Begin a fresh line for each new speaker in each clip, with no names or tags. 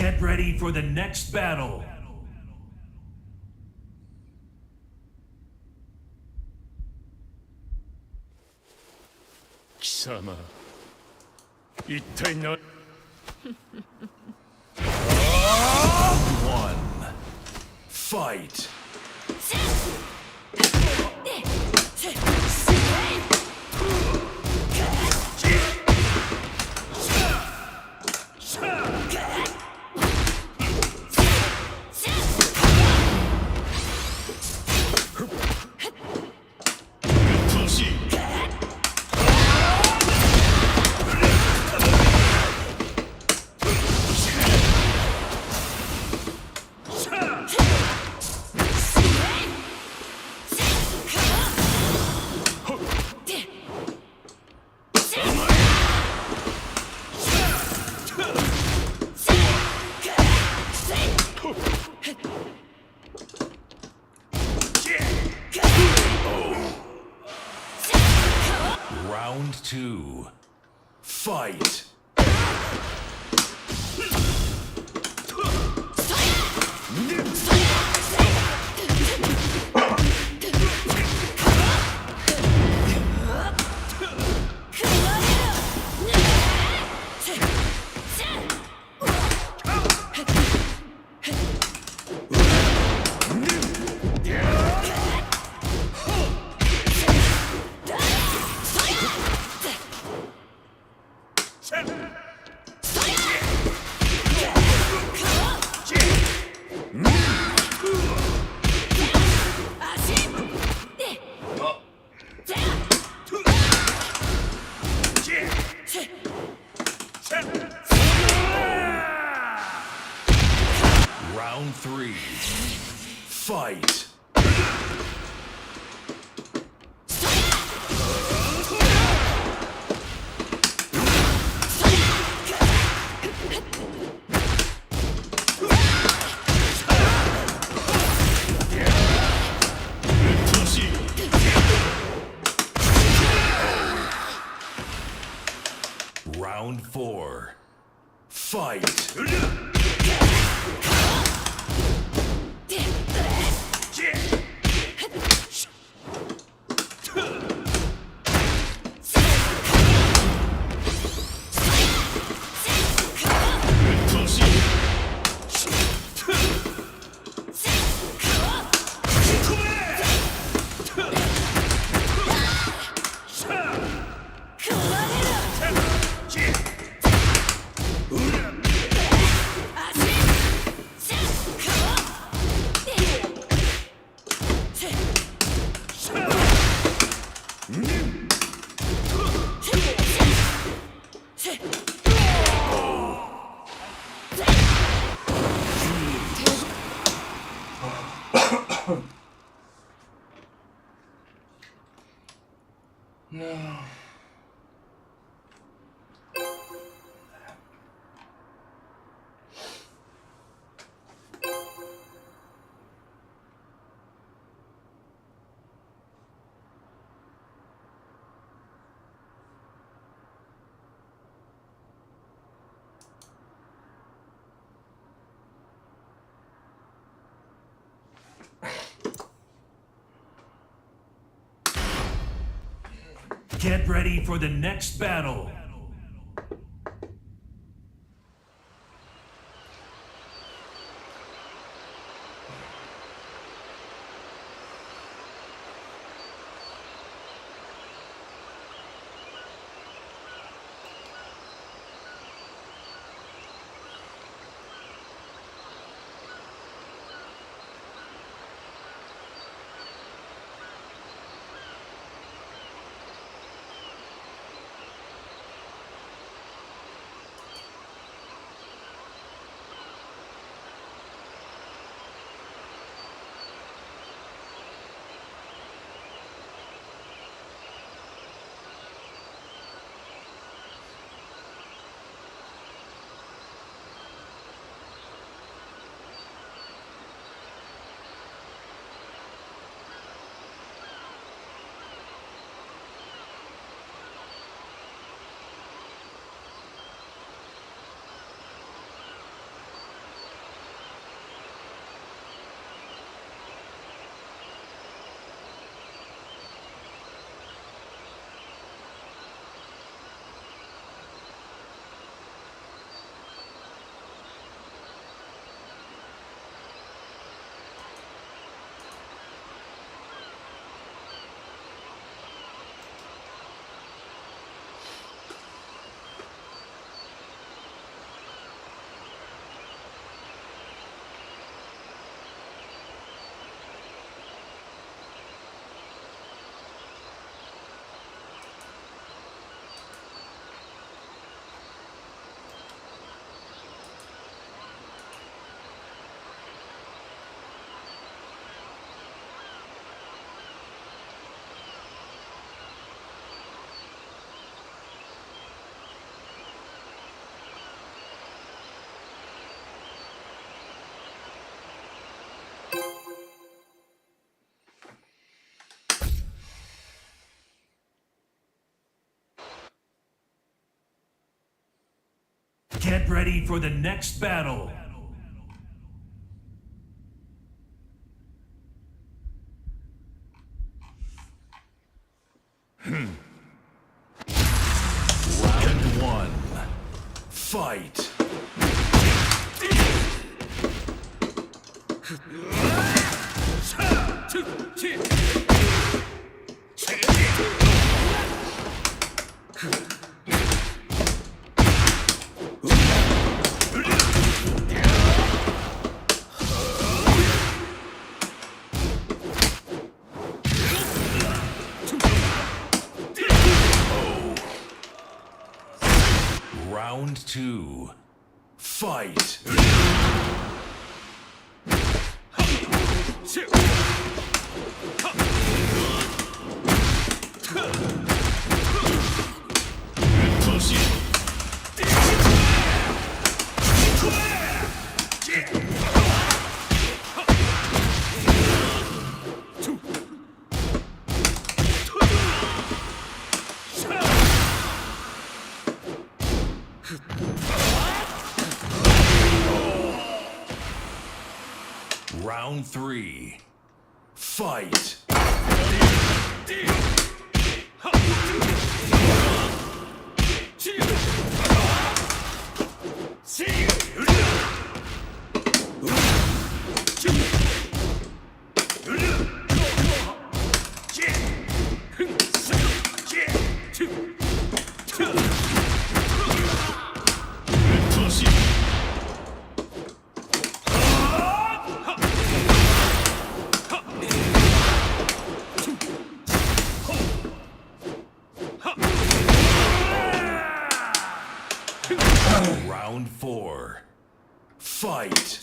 Get ready for the next battle.
貴様、一体何
One. Fight. Round 2. Fight. Round 3. Fight. Round 4. Fight. No.
Get ready for the next battle. Get ready for the next battle.
Round one. Fight. Round two. Fight. Round three. Fight. Round four. Fight.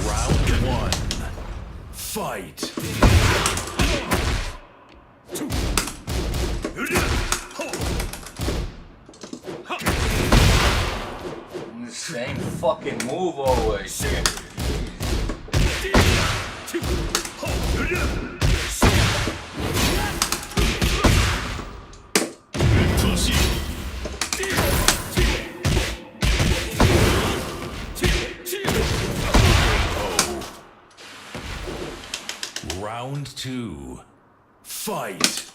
Round one. Fight.
Same fucking move always.
Round two. Fight.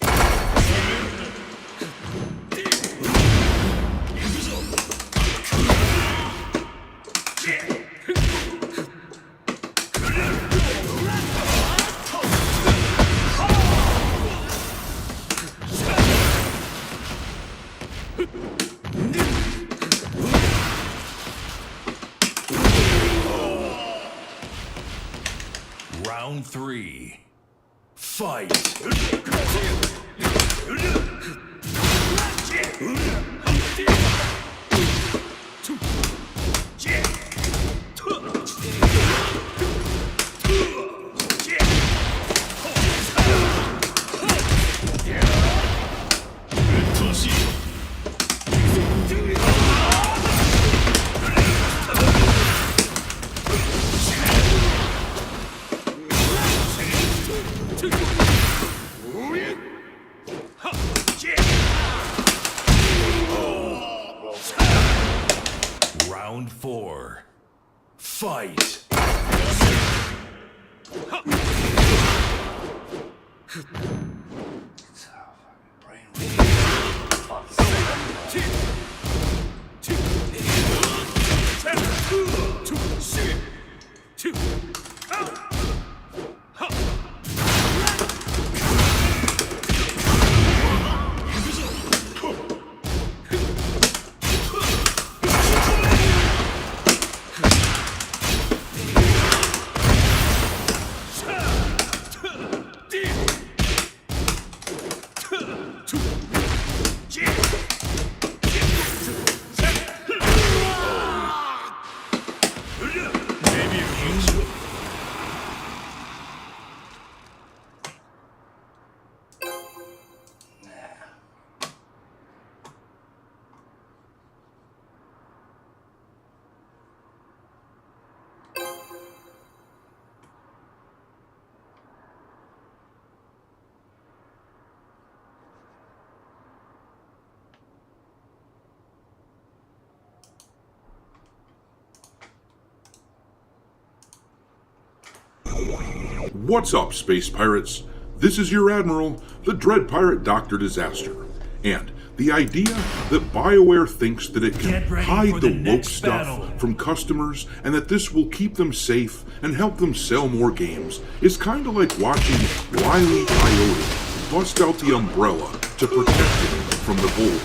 Round three. Fight. Round four. Fight.
What's up, space pirates? This is your admiral, the Dread Pirate Dr. Disaster. And the idea that BioWare thinks that it can
Get ready
hide
for
the
the
woke
next
stuff
battle.
from customers and that this will keep them safe and help them sell more games is kind of like watching Wile E. Coyote bust out the umbrella to protect him from the bull.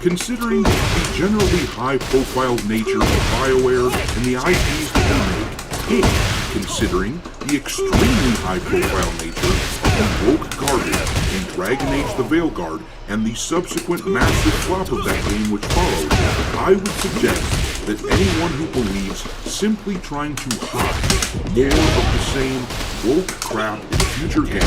Considering the generally high-profile nature of BioWare and the IPs that they make, and considering the extremely high-profile nature of the woke garbage in Dragon Age the Veilguard and the subsequent massive flop of that game which followed, I would suggest that anyone who believes simply trying to hide more of the same woke crap in future games,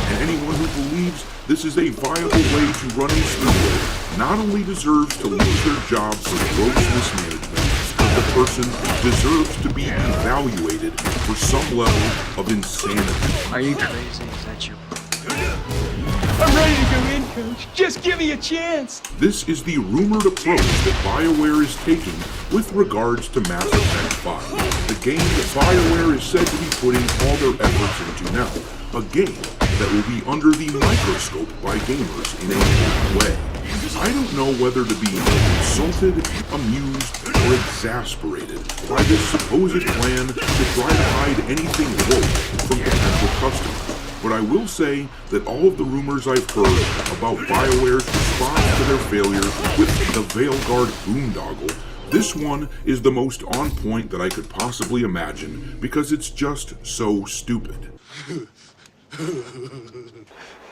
and anyone who believes this is a viable way to run a studio, not only deserves to lose their job for gross mismanagement, but the person deserves to be evaluated for some level of insanity.
Are you crazy? Is that your...
I'm ready to go in, Coach. Just give me a chance.
This is the rumored approach that BioWare is taking with regards to Mass Effect 5, the game that BioWare is said to be putting all their efforts into now, a game that will be under the microscope by gamers in a big way. I don't know whether to be insulted, amused, or exasperated by this supposed plan to try to hide anything woke from potential customers. But I will say that all of the rumors I've heard about BioWare's response to their failure with the Veilguard boondoggle, this one is the most on point that I could possibly imagine because it's just so stupid.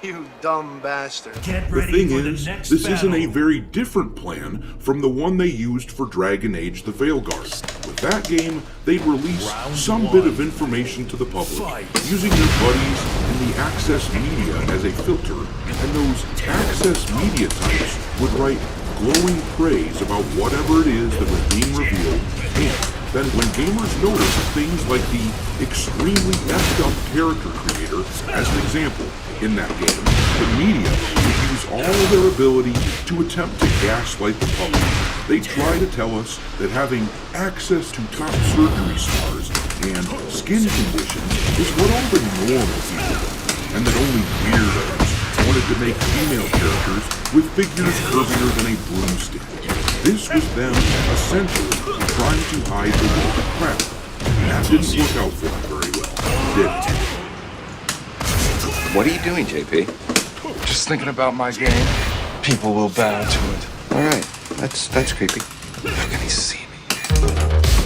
You dumb bastard.
Get
The
ready
thing
for the
is,
next
this
battle.
isn't a very different plan from the one they used for Dragon Age the Veilguard. With that game, they'd release
Round
some
one.
bit of information to the public,
Fight.
using their buddies and the access media as a filter, and those access media types would write glowing praise about whatever it is that was being revealed, and then when gamers notice things like the extremely effed up character creator, as an example, in that game, the media would use all of their ability to attempt to gaslight the public. They try to tell us that having access to top surgery stars and skin conditions is what all the normal people do, and that only weirdos wanted to make female characters with figures curvier than a broomstick. This was them essentially trying to hide the woke crap. That didn't work out for them very well, did it?
What are you doing, JP?
Just thinking about my game. People will bow to it.
All right, that's creepy. How can he see me?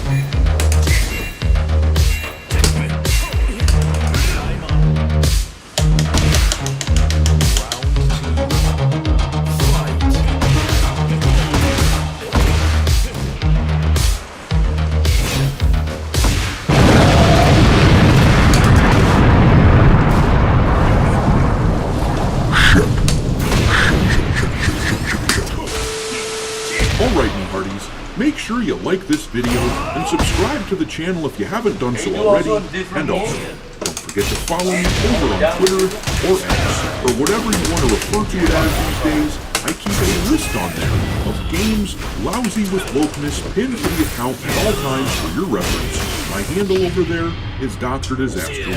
Alright, me hearties, make sure you like this video and subscribe to the channel if you haven't done so
They do
already,
also different
and also
games.
don't forget to follow me over on Twitter or X, or whatever you want to refer to it as these days. I keep a list on there of games lousy with wokeness pinned to the account at all times for your reference. My handle over there is Dr. Disaster.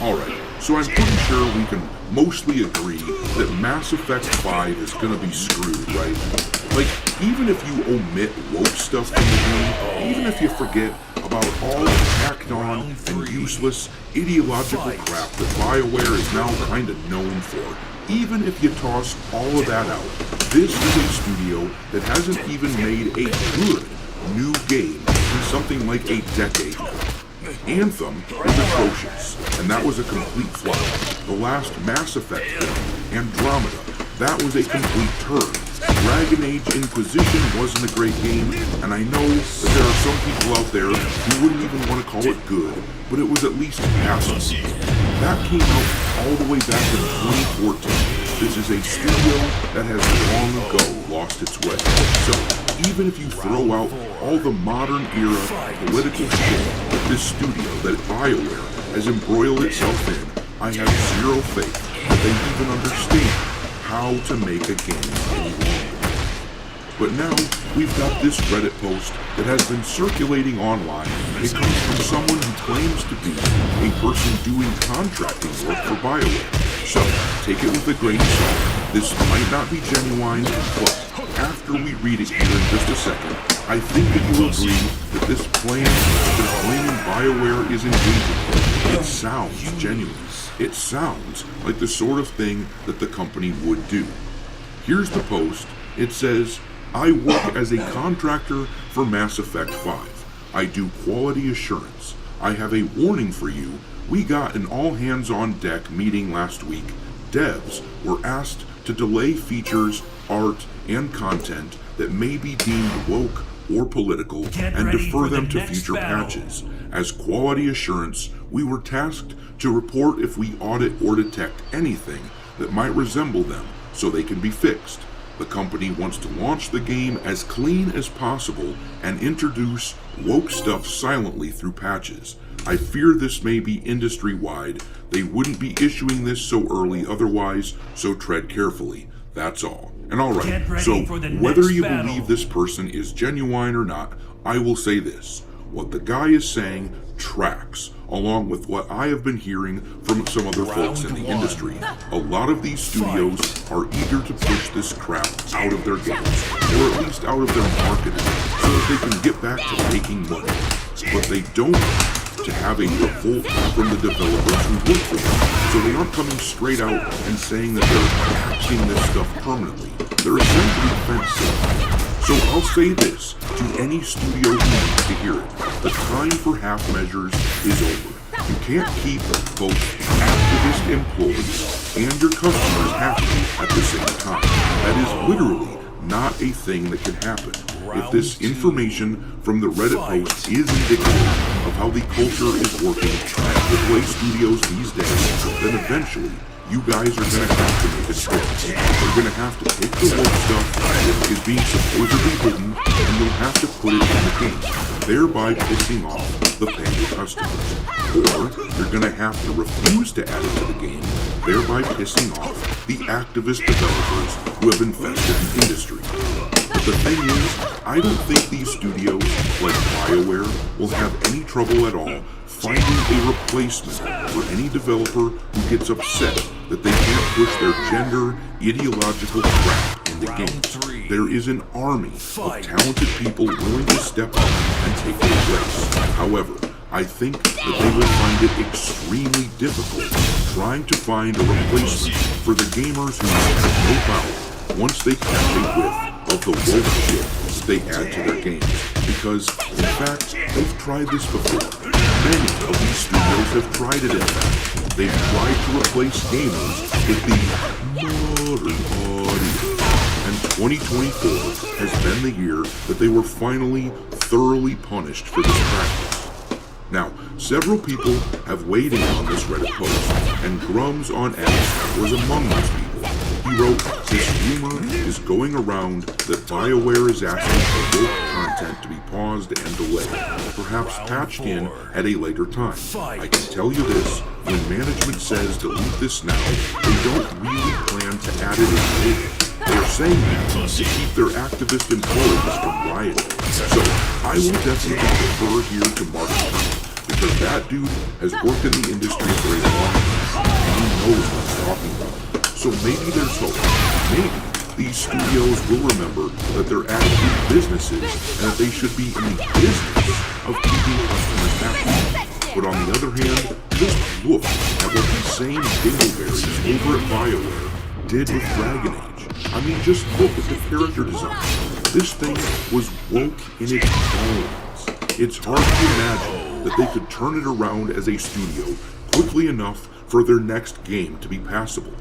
Alright, so I'm pretty sure we can mostly agree that Mass Effect 5 is gonna be screwed, right? Like, even if you omit woke stuff from the game, even if you forget about all the tacked on and useless ideological crap that BioWare is now kinda known for, even if you toss all of that out, this is a studio that hasn't even made a good new game in something like a decade now. Anthem was atrocious, and that was a complete flop. The last Mass Effect film, Andromeda, that was a complete turd. Dragon Age Inquisition wasn't a great game, and I know that there are some people out there who wouldn't even want to call it good, but it was at least passable. That came out all the way back in 2014. This is a studio that has long ago lost its way. So, even if you throw out all the modern era political shit that this studio that BioWare has embroiled itself in, I have zero faith that they even understand how to make a game any longer. But now, we've got this Reddit post that has been circulating online. It comes from someone who claims to be a person doing contracting work for BioWare. So, take it with a grain of salt. This might not be genuine, but after we read it here in just a second, I think that you'll agree that this plan that claiming BioWare is engaging in, it sounds genuine. It sounds like the sort of thing that the company would do. Here's the post. It says, I work as a contractor for Mass Effect 5. I do quality assurance. I have a warning for you. We got an all-hands-on-deck meeting last week. Devs were asked to delay features, art, and content that may be deemed woke or political and defer them to future patches. As quality assurance, we were tasked to report if we audit or detect anything that might resemble them so they can be fixed. The company wants to launch the game as clean as possible and introduce woke stuff silently through patches. I fear this may be industry-wide. They wouldn't be issuing this so early otherwise, so tread carefully. That's all. And alright, so whether you believe this person is genuine or not, I will say this. What the guy is saying tracks, along with what I have been hearing from some other folks in the industry. A lot of these studios are eager to push this crap out of their games, or at least out of their marketing, so that they can get back to making money. But they don't want to have a revolt from the developers who work for them, so they aren't coming straight out and saying that they're patching this stuff permanently. They're essentially defensive. So I'll say this to any studio who needs to hear it. The time for half measures is over. You can't keep both activist employees and your customers happy at the same time. That is literally not a thing that can happen. If this information from the Reddit post is indicative of how the culture is working at AAA studios these days, then eventually you guys are going to have to make a choice. You're going to have to take the woke stuff that is being supposedly hidden, and you'll have to put it in the game, thereby pissing off the paying customers. Or you're going to have to refuse to add it to the game, thereby pissing off the activist developers who have infested the industry. But the thing is, I don't think these studios, like BioWare, will have any trouble at all finding a replacement for any developer who gets upset that they can't push their gender ideological crap into games. There is an army of talented people willing to step up and take their place. However, I think that they will find it extremely difficult trying to find a replacement for the gamers who have no power once they catch a whiff of the woke shit they add to their games. Because, in fact, they've tried this before. Many of these studios have tried it in fact. They've tried to replace gamers with the modern audience. And 2024 has been the year that they were finally thoroughly punished for this practice. Now, several people have weighed in on this Reddit post, and Grums on X was among those people. He wrote, this rumor is going around that BioWare is asking for woke content to be paused and delayed, perhaps patched in at a later time. I can tell you this, when management says delete this now, they don't really plan to add it in later. They are saying that to keep their activist employees from rioting. So, I will definitely defer here to Martin Brown, because that dude has worked in the industry for a long time, and he knows what he's talking about. So maybe there's hope. Maybe these studios will remember that they're actually businesses and that they should be in the business of keeping customers happy. But on the other hand, just look at what these same dingleberries over at BioWare did with Dragon Age. I mean, just look at the character design. This thing was woke in its bones. It's hard to imagine that they could turn it around as a studio quickly enough for their next game to be passable.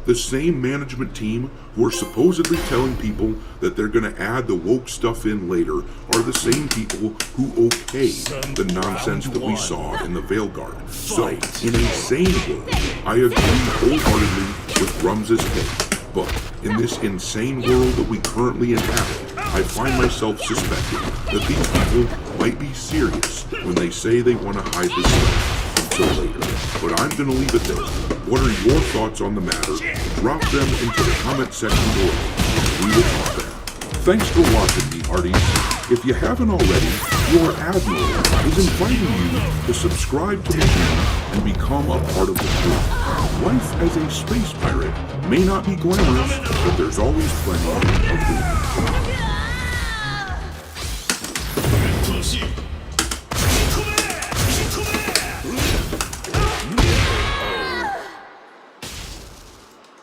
The same management team who are supposedly telling people that they're going to add the woke stuff in later are the same people who okayed the nonsense that we saw in the Veilguard. So, in a sane world, I agree wholeheartedly with Grums' take. But in this insane world that we currently inhabit, I find myself suspecting that these people might be serious when they say they want to hide this stuff until later. But I'm going to leave it there. What are your thoughts on the matter? Drop them into the comment section below. We will talk there. Thanks for watching me, hearties. If you haven't already, your Admiral is inviting you to subscribe to the channel and become a part of the crew. Life as a space pirate may not be glamorous, but there's always plenty of food.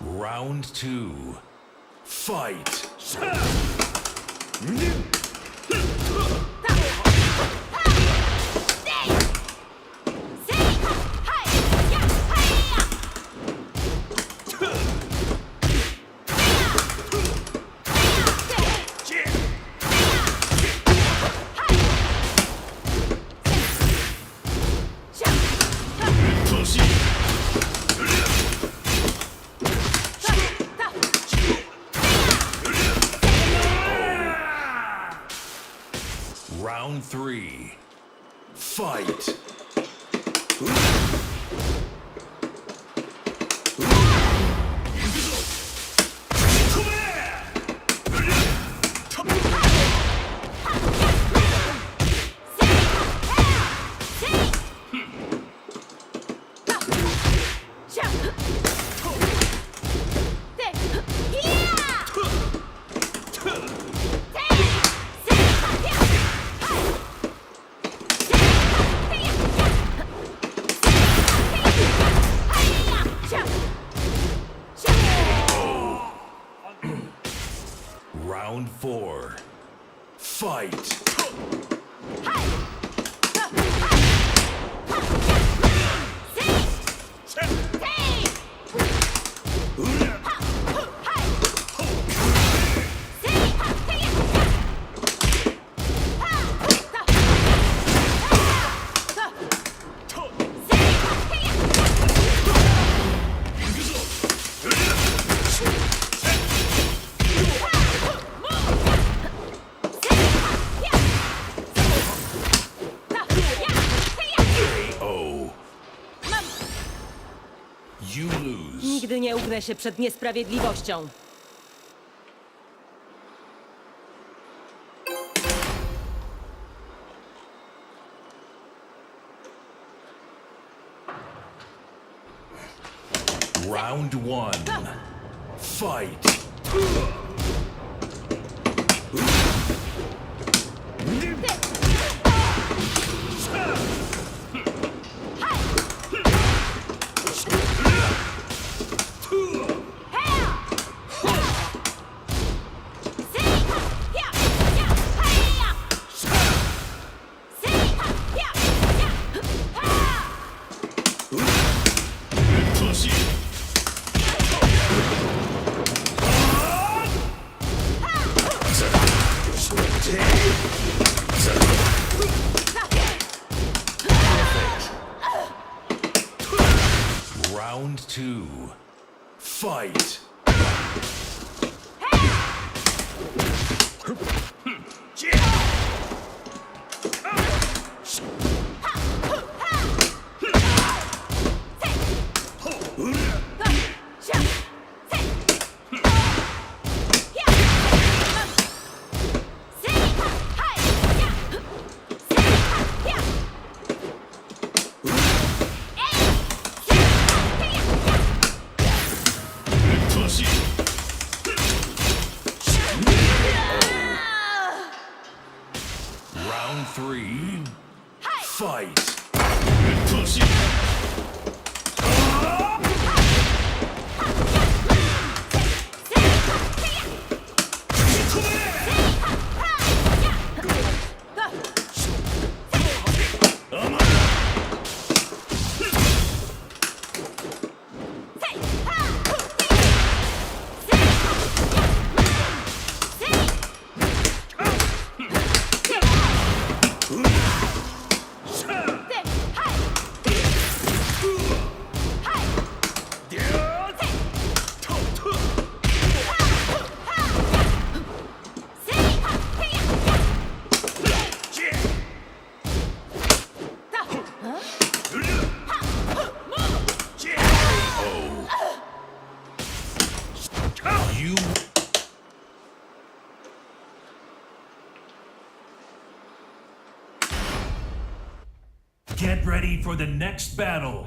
Round 2. Fight! Round 3. Fight! Round 4. Fight! KO. You lose.
Nigdy nie ugnę się przed niesprawiedliwością.
Round 1. Fight! Round 2. Fight! Round 3. Fight!
Get ready for the next battle.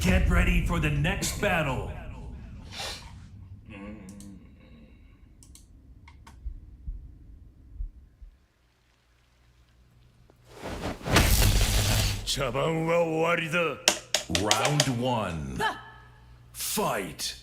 Get ready for the next battle.
Round one. Fight.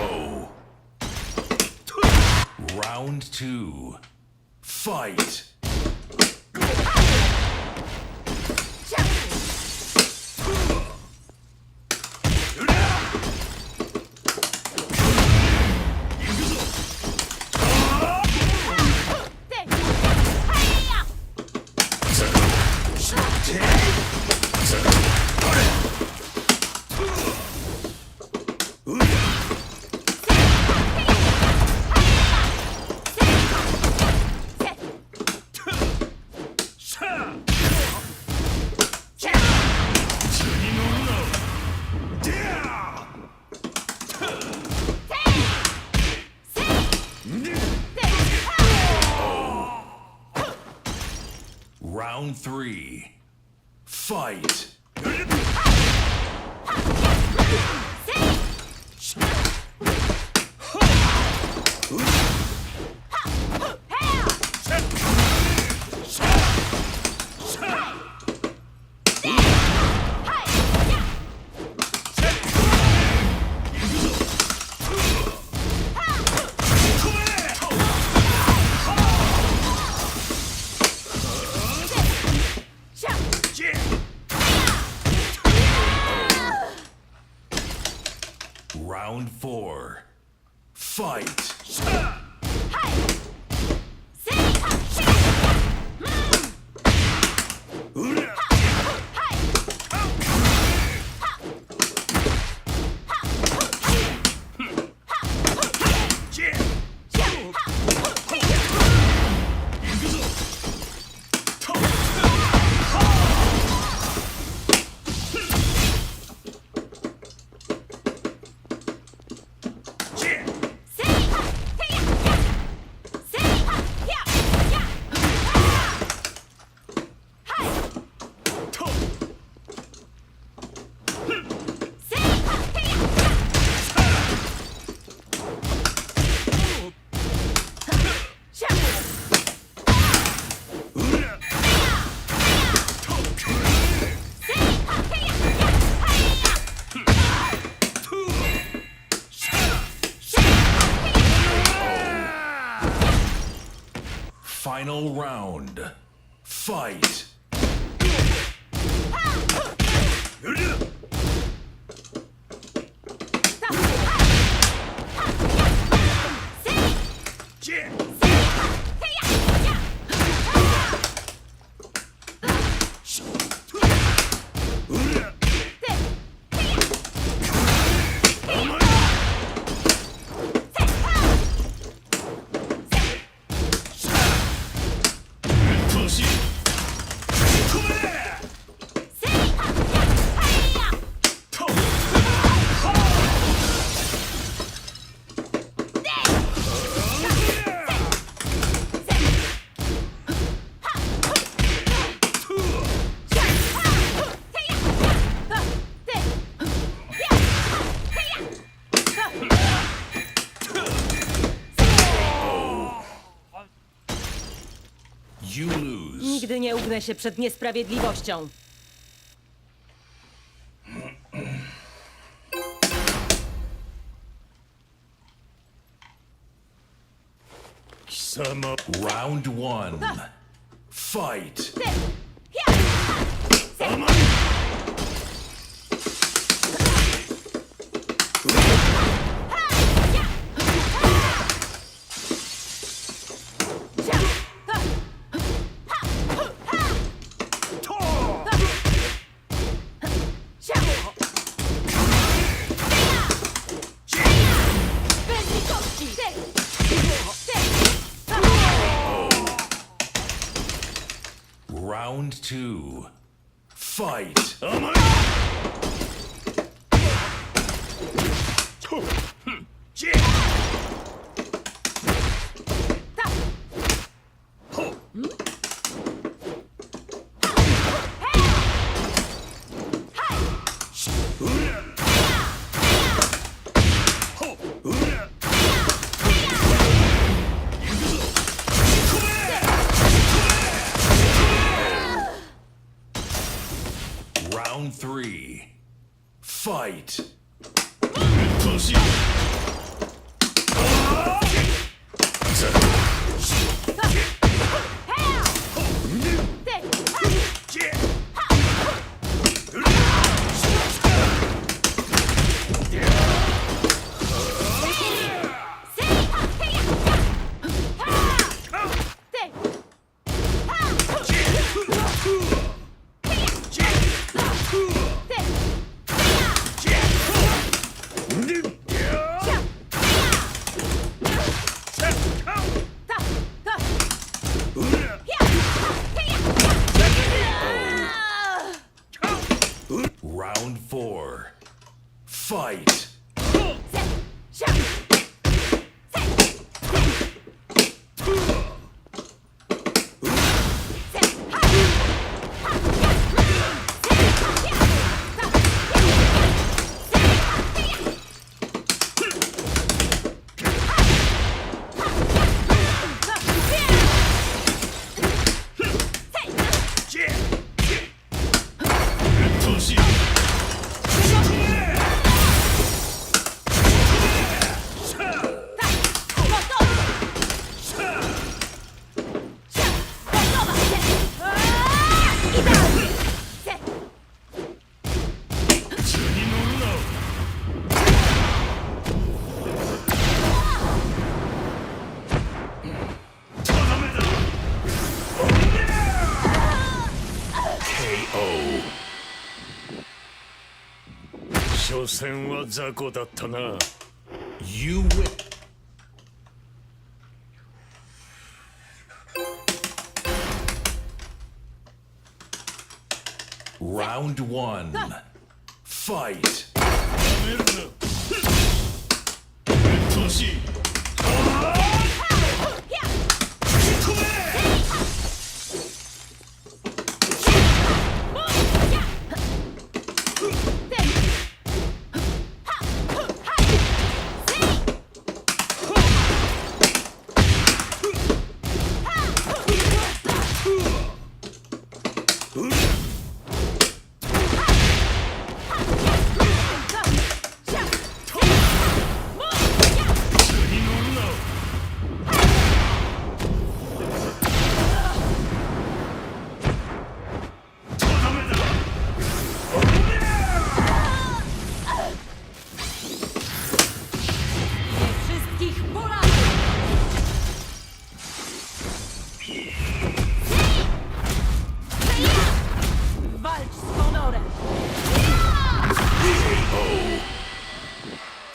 Oh. Round two. Fight. Round three. Fight. Round four. Fight. Final round. Fight. You lose.
Nigdy nie ugnę się przed niesprawiedliwością.
Round 1. Fight. Round 2. Fight. Round 3. Fight. Round 4. Fight. KO.
所詮は雑魚だったな。
You win. Round 1. Fight.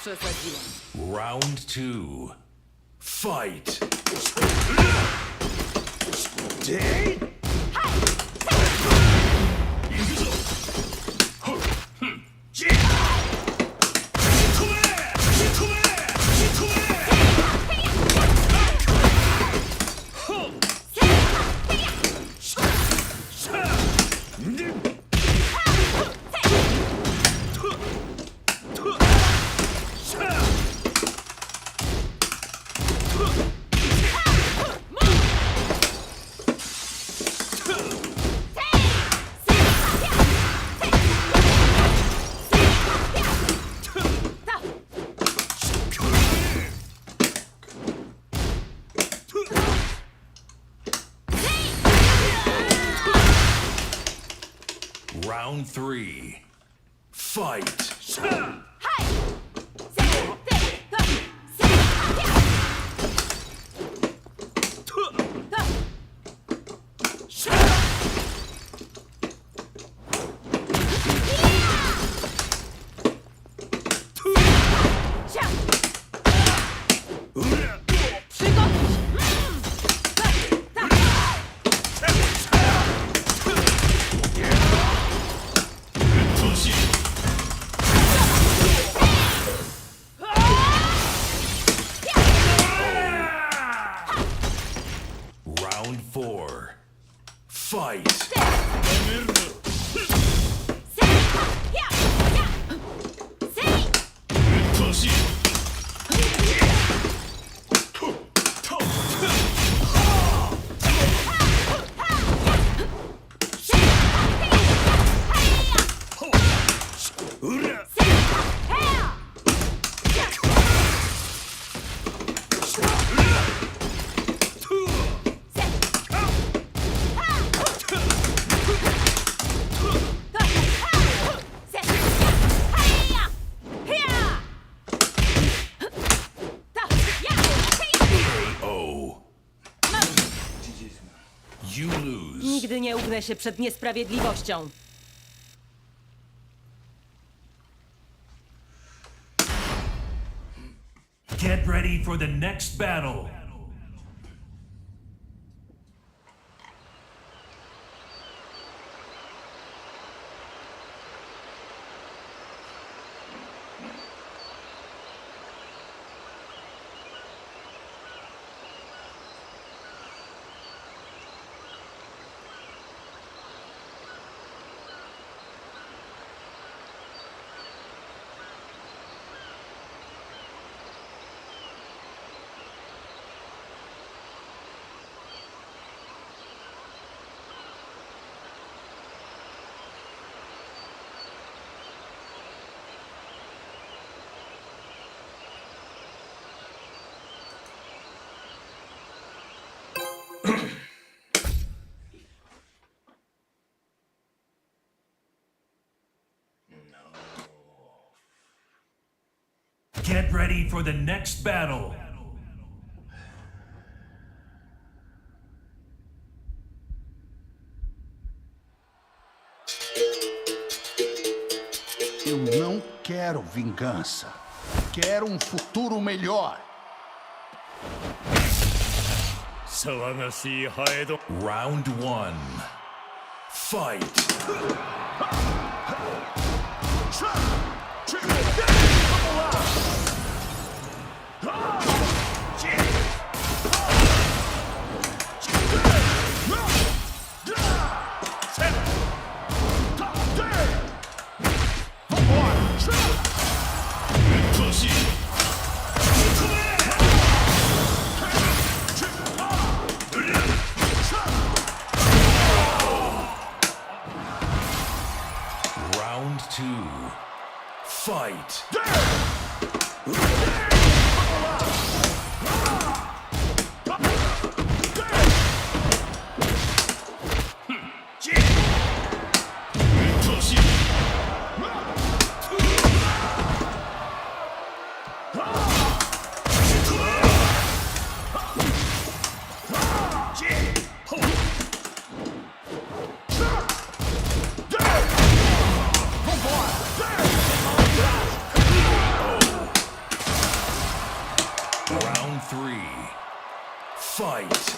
Przesadziłem.
Round 2. Fight. Round 3. Fight. Round 4. Fight. KO. You lose.
Nigdy nie ugnę się przed niesprawiedliwością.
Get ready for the next battle. Get ready for the next battle.
Eu não quero vingança. Quero um futuro melhor.
騒がしいハエド
Round 1. Fight. Round 2. Fight. Round 3. Fight.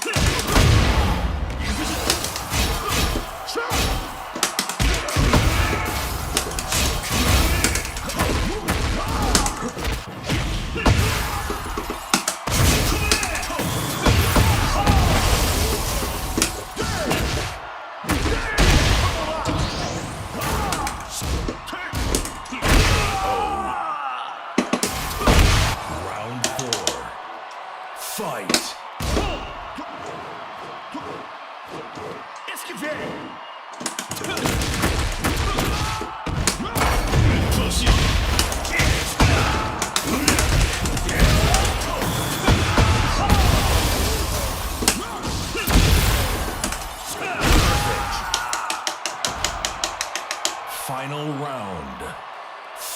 Round 4. Fight.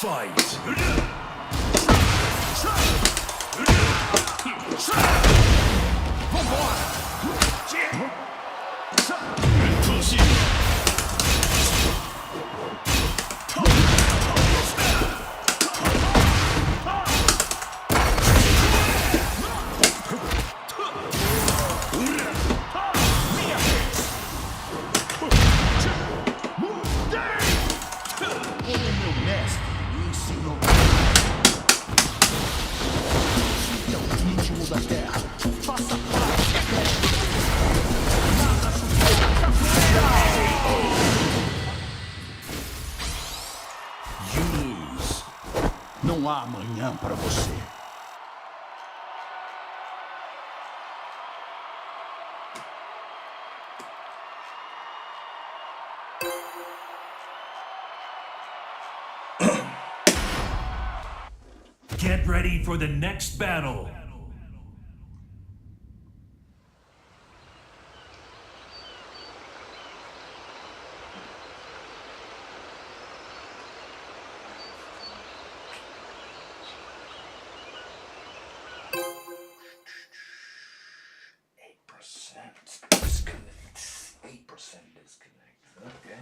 Fight!
Ele é meu mestre e me ensinou. Siga o ritmo da terra. Faça parte da terra. Nada supera a capoeira.
You lose.
Não há amanhã para você.
Get ready for the next battle.
Disconnect. 8% disconnect. Okay.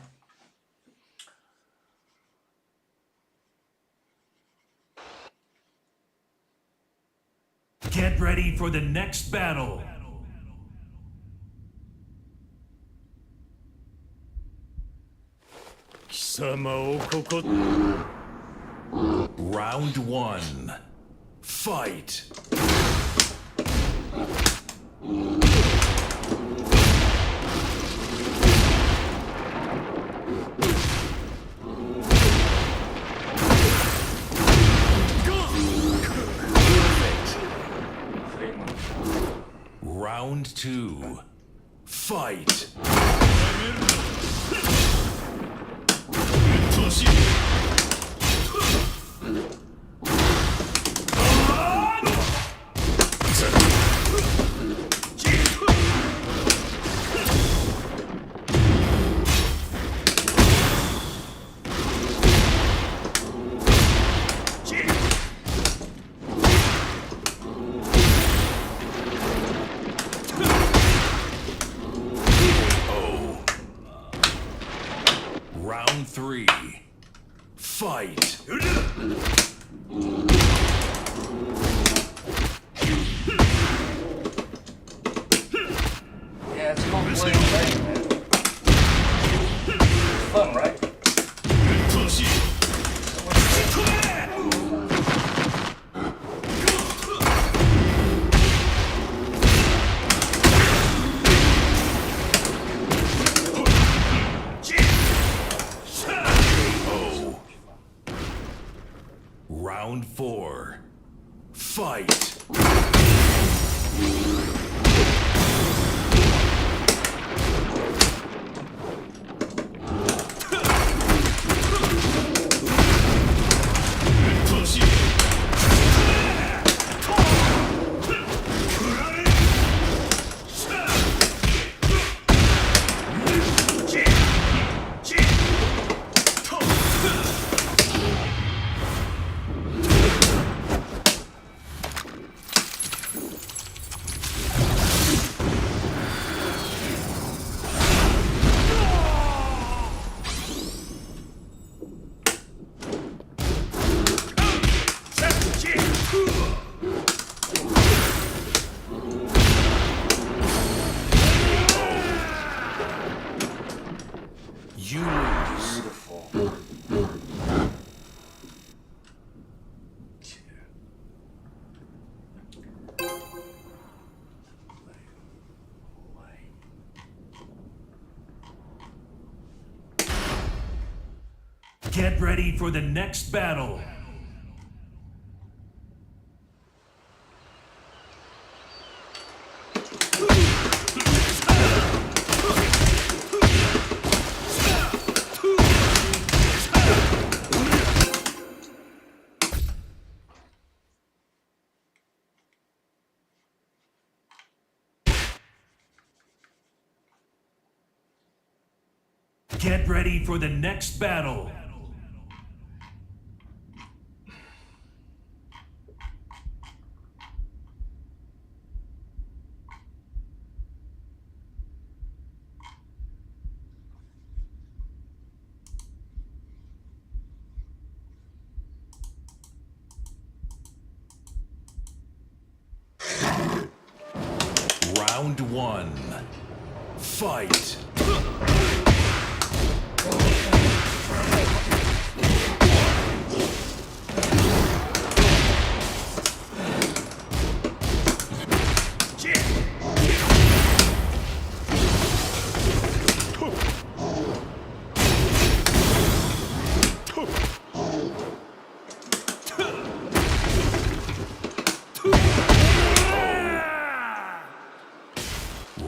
Get ready for the next battle.
Round one. Fight! Round two. Fight! Round three. Fight!
Yeah, it's called playing Tekken, man. It's fun, right?
Round four. Fight! You lose.
Beautiful.
Get ready for the next battle. Get ready for the next battle.
Round one. Fight.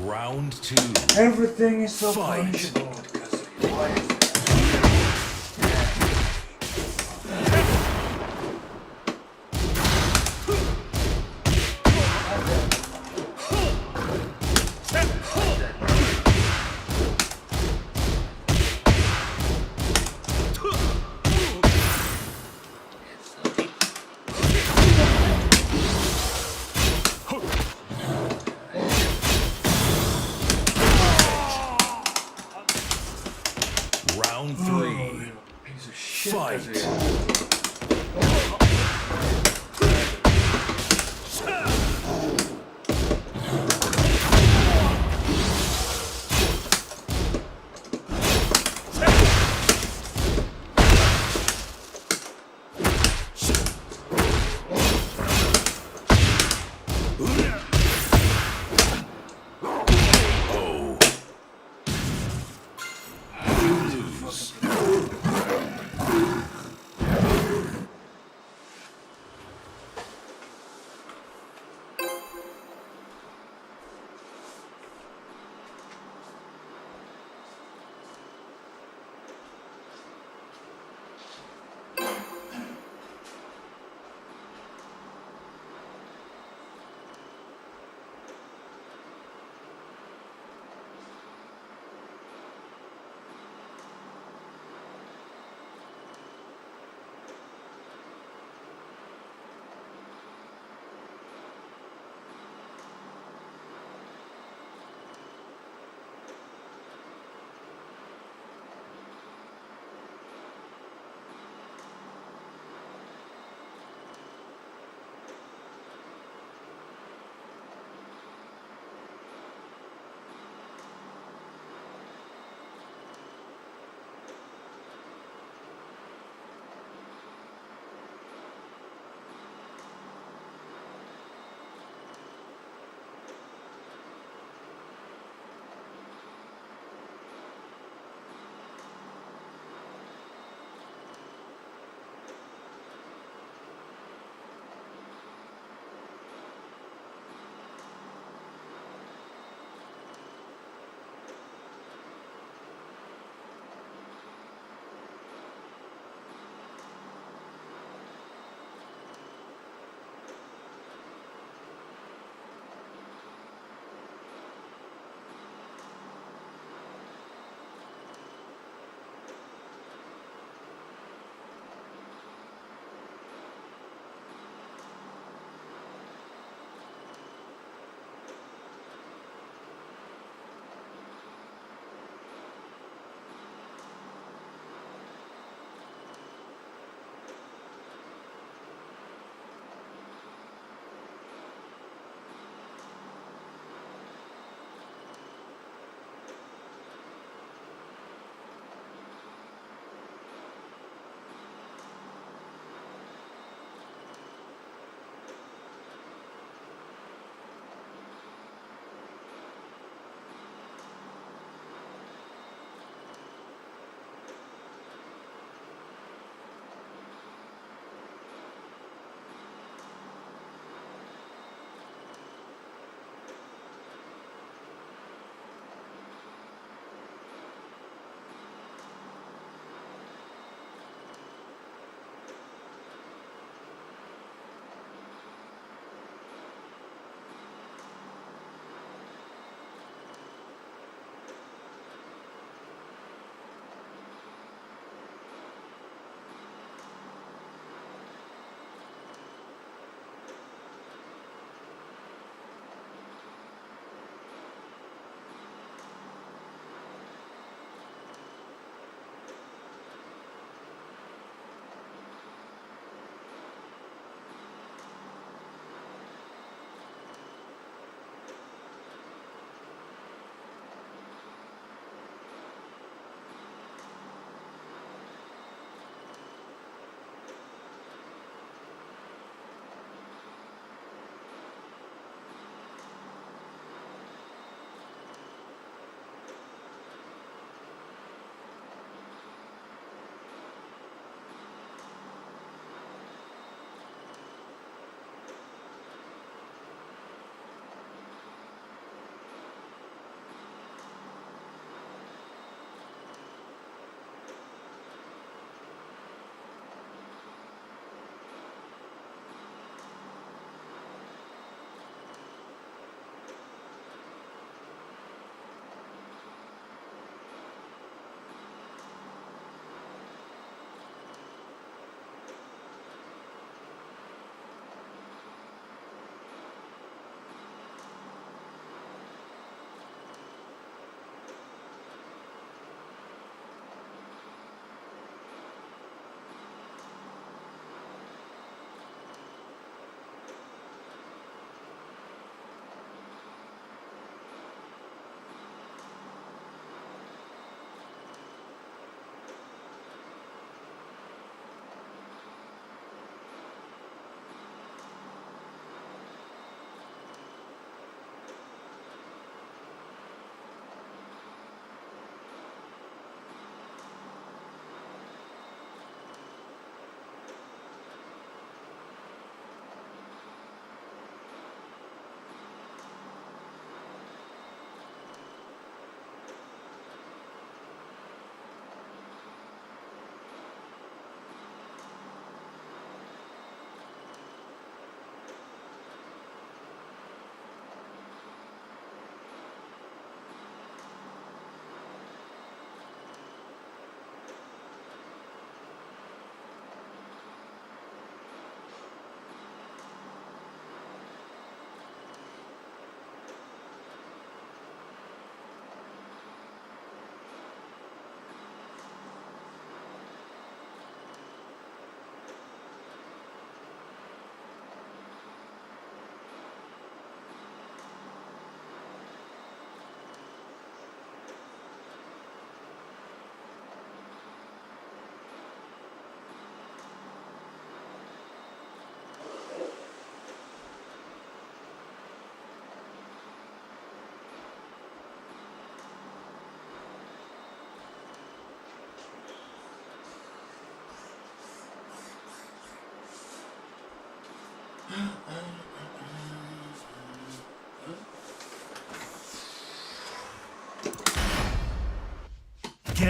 Round two.
Everything is so
Fight.
punishable because of your life.
Round three.
Piece of shit.
Fight. Oh. You lose.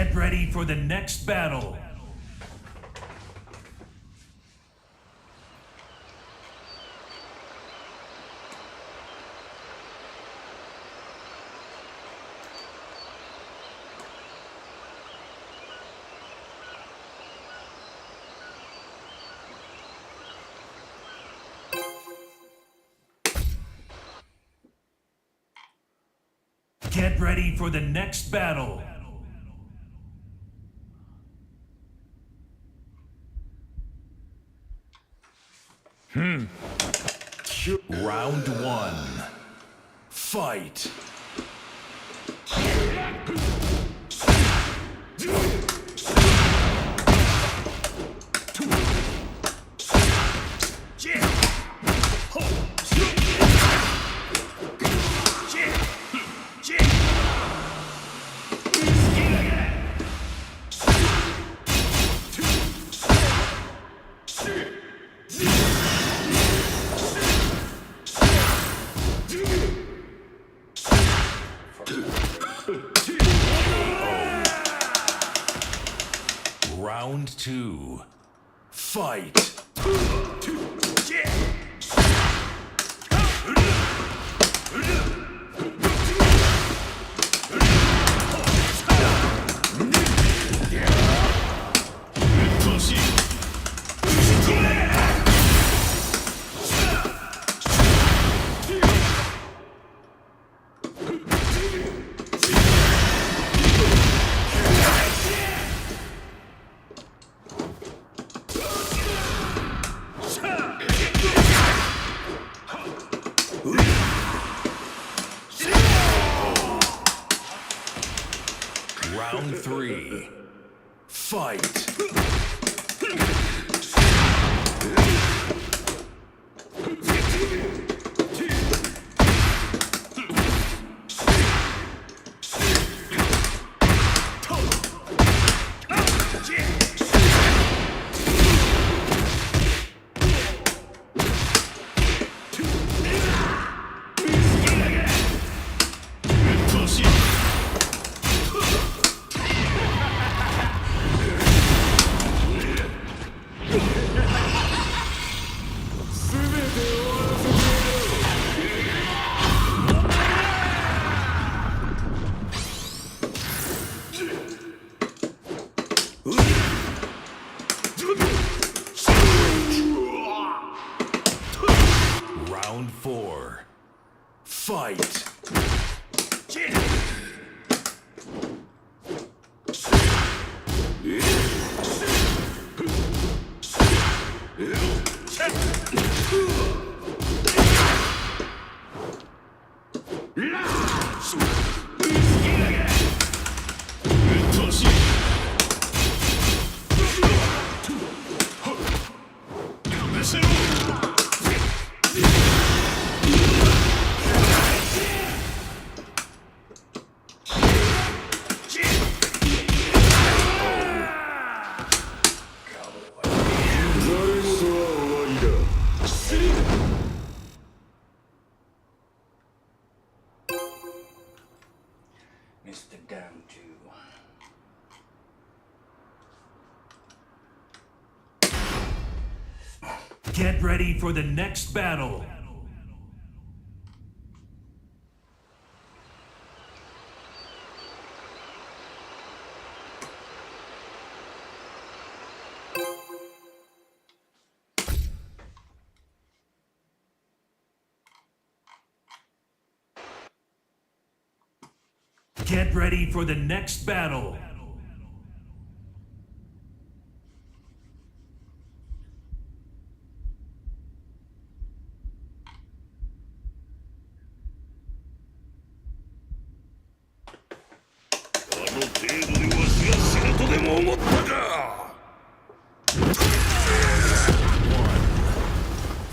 Get ready for the next battle. Get ready for the next battle.
Round one. Fight. Round two. Fight. Round three. Fight. Round four. Fight.
Mr. Down to.
Get ready for the next battle. Get ready for the next battle.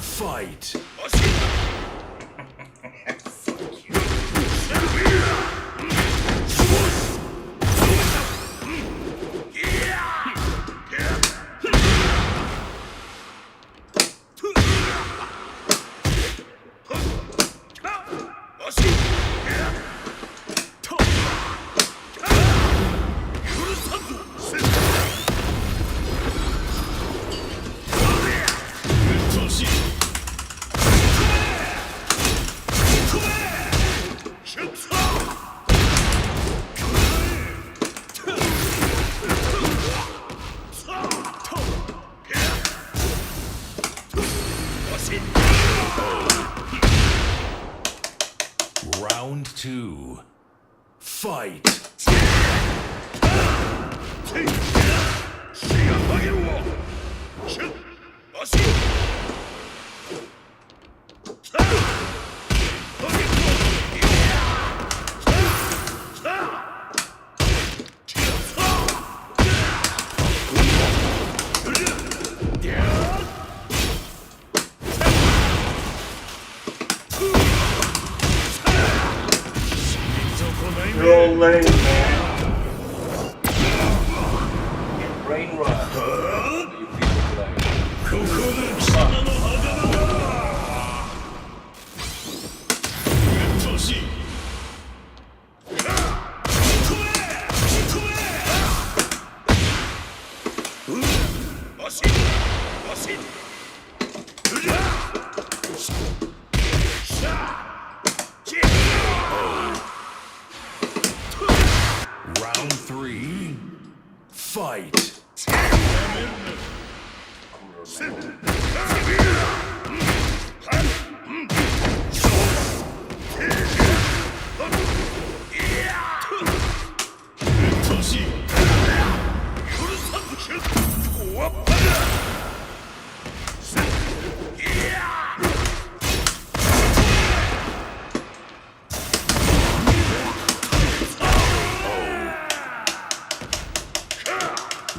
Fight. Round 2. Fight.
You're all lame, man. Your brain rot. You people like.
Round 3. Fight.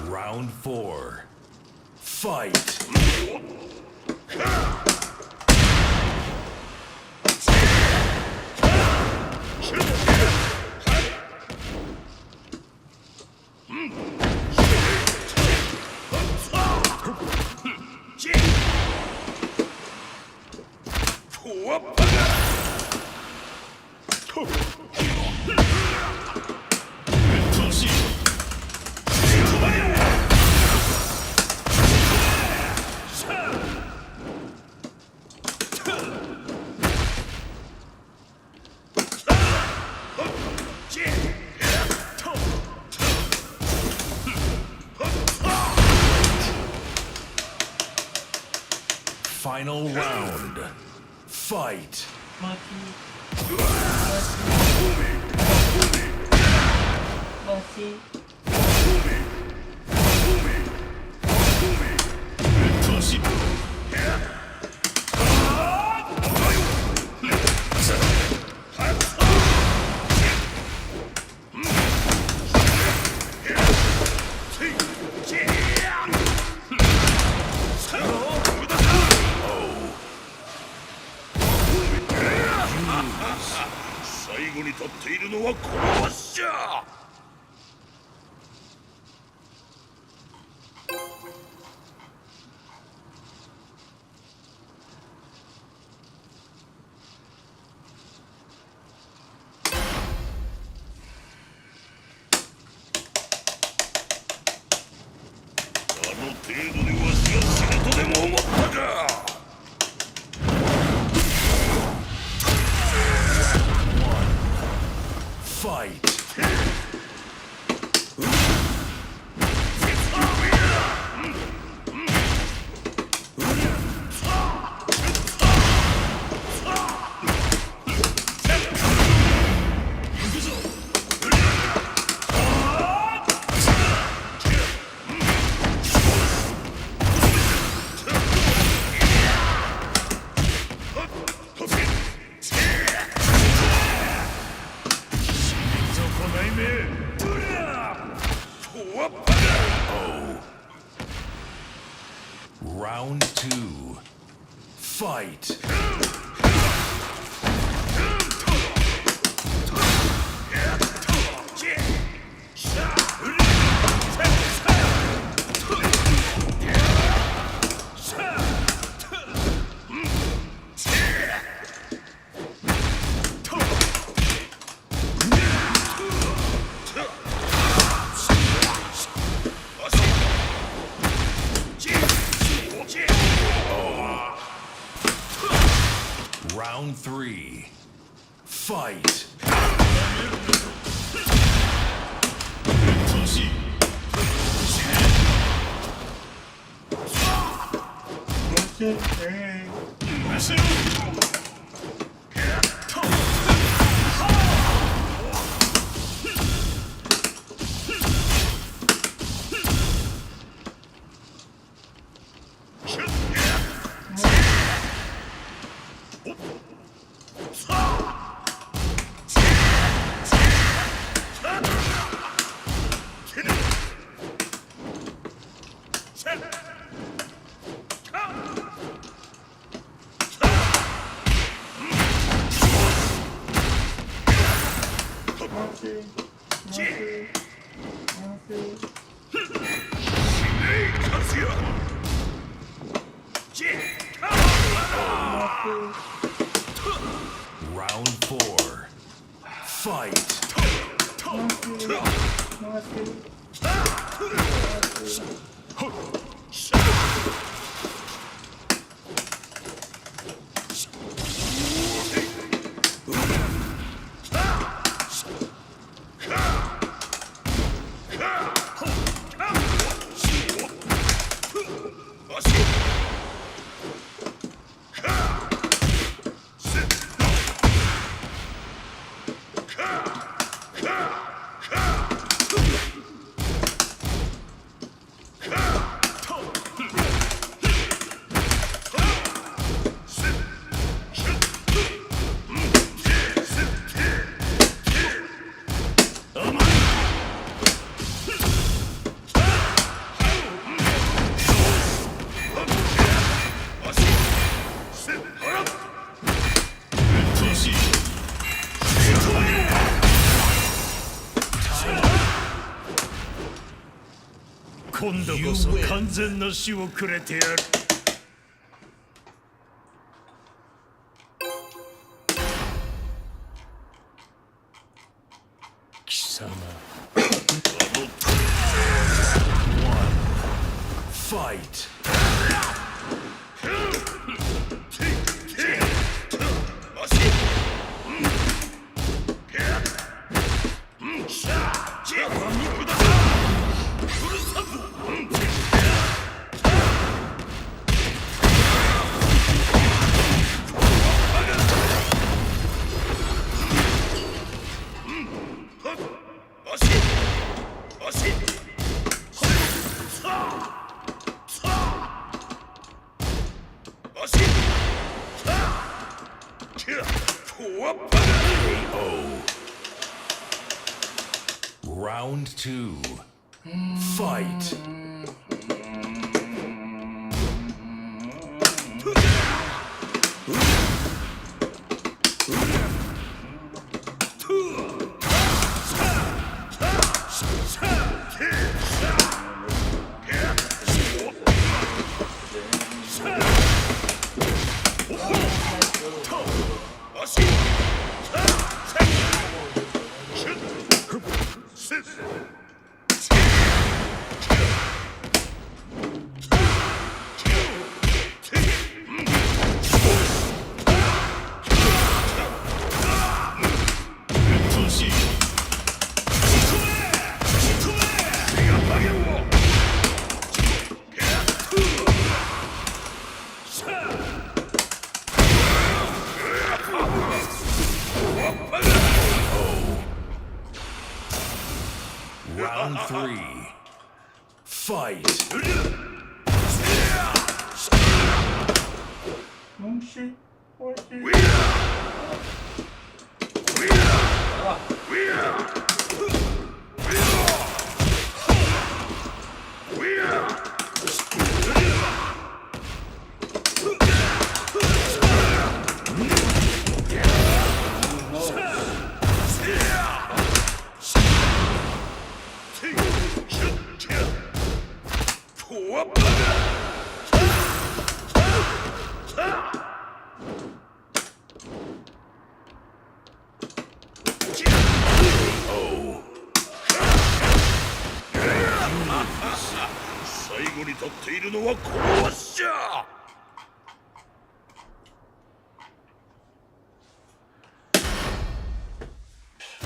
Round 4. Fight. Final round. Fight. Fight. Round 2. Fight. Round 3. Fight. Round 4. Fight.
今度こそ完全な死をくれてやる。貴様。
Fight. Round 2. Fight. Round 3. Fight.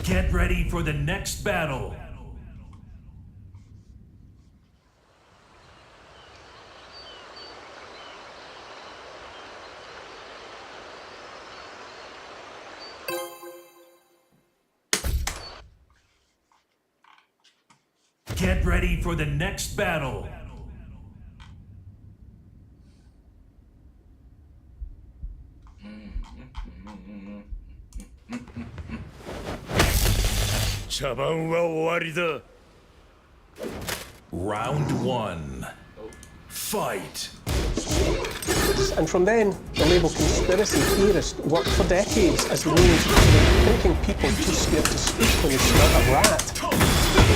Get ready for the next battle. Get ready for the next battle.
Round 1. Fight.
And from then, the label conspiracy theorist worked for decades as the means to make thinking people too scared to speak when they smell a rat.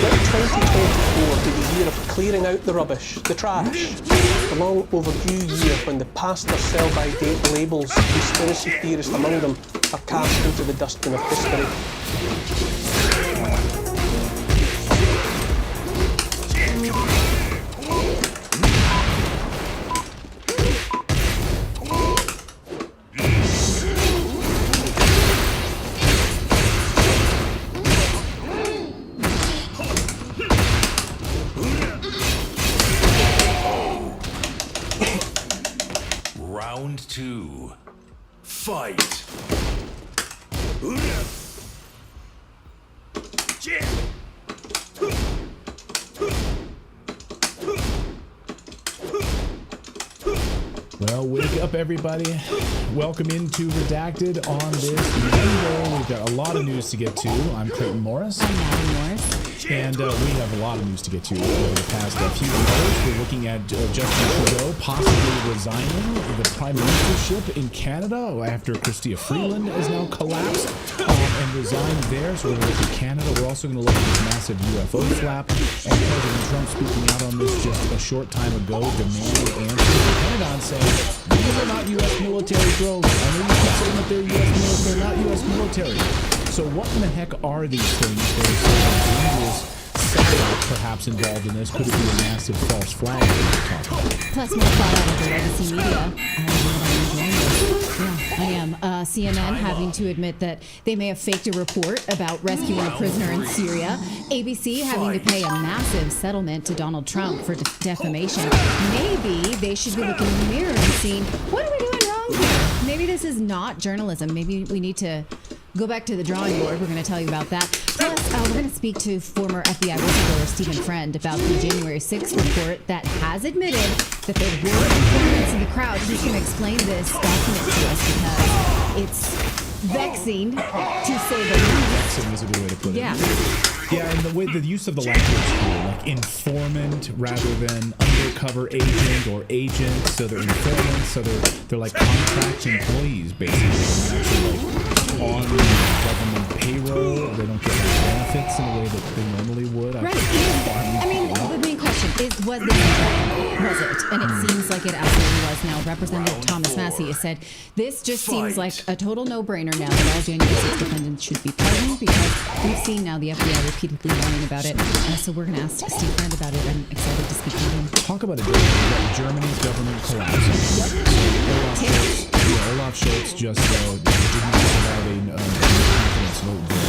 Let 2024 be the year of clearing out the rubbish, the trash. The long overdue year when the past or sell-by-date labels, conspiracy theorists among them, are cast into the dustbin of history.
Round 2. Fight!
Well, wake up, everybody. Welcome into Redacted on this Monday. We've got a lot of news to get to. I'm Clayton Morris.
I'm Natalie Morris.
And we have a lot of news to get to over the past few hours. We're looking at Justin Trudeau possibly resigning the prime ministership in Canada after Chrystia Freeland has now collapsed and resigned there. So we're going to look at Canada. We're also going to look at this massive UFO flap. And President Trump speaking out on this just a short time ago, demanding answers from the Pentagon saying, these are not U.S. military drones. I know you keep saying that they're U.S. military, they're not U.S. military. So what in the heck are these things? There's a dangerous satellite perhaps involved in this. Could it be a massive false flag that we're talking about?
Plus more fallout of the legacy media. I am. CNN having to admit that they may have faked a report about rescuing a prisoner in Syria. ABC having to pay a massive settlement to Donald Trump for defamation. Maybe they should be looking in the mirror and seeing, what are we doing wrong here? Maybe this is not journalism. Maybe we need to go back to the drawing board. We're going to tell you about that. Plus, we're going to speak to former FBI whistleblower Stephen Friend about the January 6th report that has admitted that there were informants in the crowd. He's going to explain this document to us because it's vexing, to say the least.
Vexing is a good way to put it.
Yeah.
Yeah, and the use of the language here, like informant rather than undercover agent or agent. So they're informants. So they're like contract employees basically. They're actually like on government payroll. They don't get benefits in a way that they normally would.
Right. I mean, the main question is, was this it? And it seems like it absolutely was. Now, Representative Thomas Massey has said this just seems like a total no-brainer now that all January 6th defendants should be pardoned because we've seen now the FBI repeatedly warning about it. So we're going to ask Steve Friend about it. I'm excited to speak to him.
Talk about it. Germany's government collapsing. Olaf Scholz just didn't provide a confidence vote there.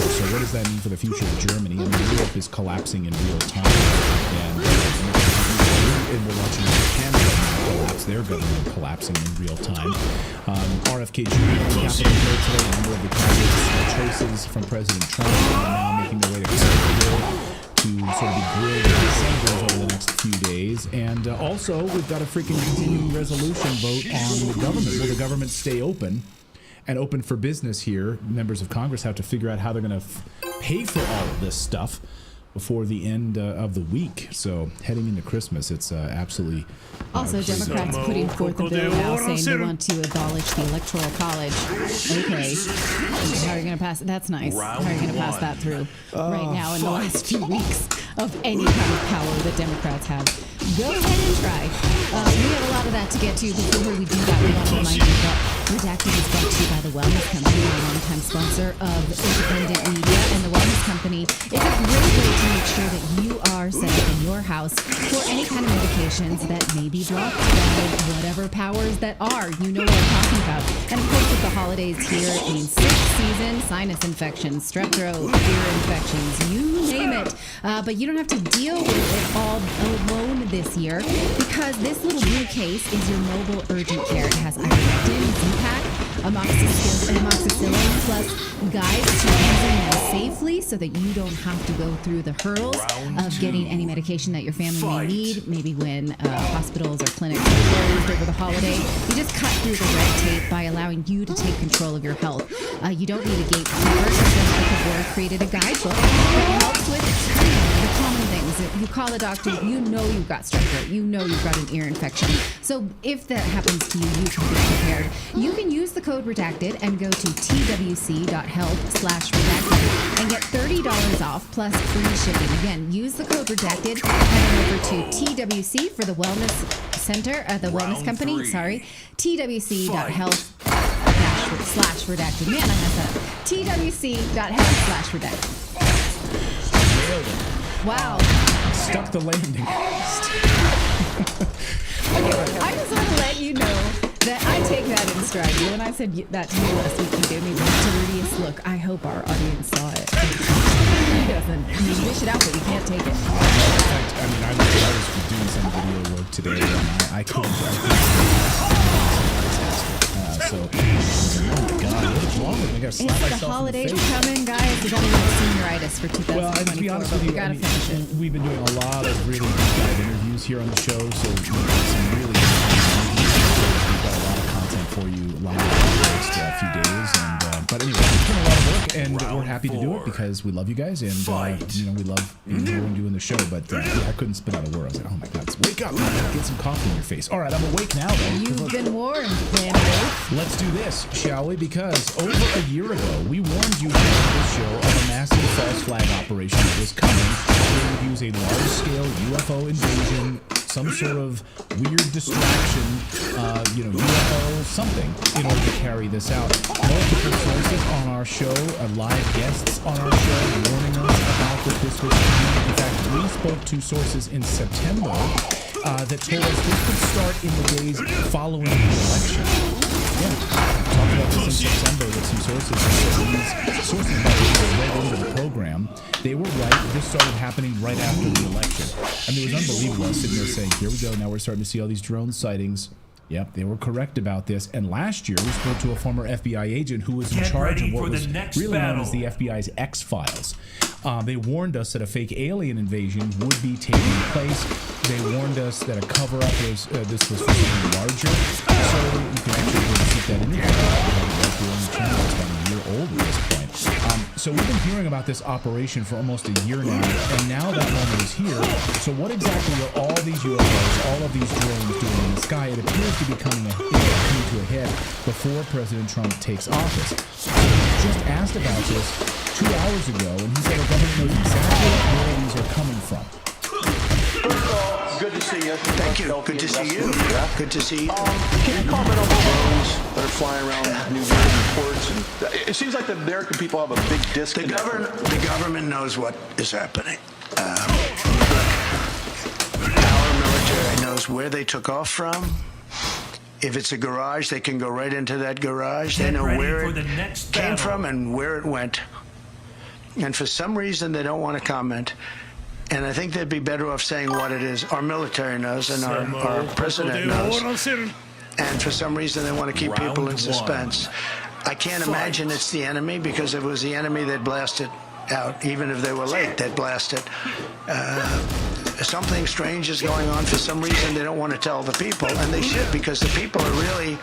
So what does that mean for the future of Germany? I mean, Europe is collapsing in real time, and we're watching Canada collapse, their government collapsing in real time. RFK Jr. Capitol Hill today, a number of the candidates' choices from President Trump are now making their way to Capitol Hill to sort of be grilled by senators over the next few days. And also, we've got a freaking continuing resolution vote on the government. Will the government stay open and open for business here? Members of Congress have to figure out how they're going to pay for all of this stuff before the end of the week. So heading into Christmas, it's absolutely
also Democrats putting forth a bill now saying they want to abolish the Electoral College. Okay, how are you going to pass it? That's nice. How are you going to pass that through right now in the last few weeks of any kind of power that Democrats have? Go ahead and try. We have a lot of that to get to. Before we do that, we want to remind you that Redacted is brought to you by the Wellness Company, a longtime sponsor of independent media. And the Wellness Company is a great way to make sure that you are set up in your house for any kind of medications that may be blocked by whatever powers that are. You know what I'm talking about. And of course, with the holidays here, it means sick season, sinus infections, strep throat, ear infections, you name it. But you don't have to deal with it all alone this year because this little blue case is your mobile urgent care. It has ivermectin, Z-Pak, amoxicillin, plus guides to using safely so that you don't have to go through the hurdles of getting any medication that your family may need. Maybe when hospitals or clinics are closed over the holiday. You just cut through the red tape by allowing you to take control of your health. You don't need a gatekeeper. The Health of War created a guidebook that helps with the common things. You call a doctor, you know you've got strep throat, you know you've got an ear infection. So if that happens to you, you can be prepared. You can use the code redacted and go to twc.health/redacted and get $30 off plus free shipping. Again, use the code redacted and head over to TWC for the Wellness Center, the Wellness Company, sorry, twc.health/redacted. Man, I messed that up. twc.health/redacted.
Nailed it.
Wow.
Stuck the landing.
Okay, I just want to let you know that I take that in stride. When I said that to you last week, you gave me the dirtiest look. I hope our audience saw it. He doesn't. You dish it out, but you can't take it.
I mean, I was doing some video work today, and I couldn't. So, oh my God, what's wrong with me? I gotta slap myself in the face.
The holidays are coming, guys. We gotta get senioritis for 2024.
Well, to be honest with you,
gotta finish it.
We've been doing a lot of really deep dive interviews here on the show, so we've got some really we've got a lot of content for you live in the next few days. But anyway, it's been a lot of work, and we're happy to do it because we love you guys, and we love everyone doing the show. But I couldn't spit out a word. I was like, oh my God, wake up! Get some coffee in your face. All right, I'm awake now. Though.
You've been warned, man.
Let's do this, shall we? Because over a year ago, we warned you on this show of a massive false flag operation that was coming. They would use a large-scale UFO invasion, some sort of weird distraction, UFO something, in order to carry this out. Multiple sources on our show, live guests on our show, warning us about that this was coming. In fact, we spoke to sources in September that told us this would start in the days following the election. Yeah, we talked about this in September with some sources. These sources that were read into the program, they were right. This started happening right after the election. And it was unbelievable. I was sitting there saying, here we go. Now we're starting to see all these drone sightings. Yep, they were correct about this. And last year, we spoke to a former FBI agent who was in charge of what was really known as the FBI's X-Files. They warned us that a fake alien invasion would be taking place. They warned us that a cover-up was this was for something larger. So you can actually go and see that in the channel. It's about a year old at this point. So we've been hearing about this operation for almost a year now, and now that moment is here. So what exactly are all these UFOs, all of these drones doing in the sky? It appears to be coming to a head before President Trump takes office. We just asked about this 2 hours ago, and he said the government knows exactly where these are coming from.
First of all, good to see you.
Thank you. Good to see you. Good to see you.
Can you comment on the drones that are flying around New York reports? And it seems like the American people have a big disconnect.
The government knows what is happening. Our military knows where they took off from. If it's a garage, they can go right into that garage. They know where it came from and where it went. And for some reason, they don't want to comment. And I think they'd be better off saying what it is. Our military knows, and our president knows. And for some reason, they want to keep people in suspense. I can't imagine it's the enemy, because if it was the enemy, they'd blast it out. Even if they were late, they'd blast it. Something strange is going on. For some reason, they don't want to tell the people, and they should, because the people are really,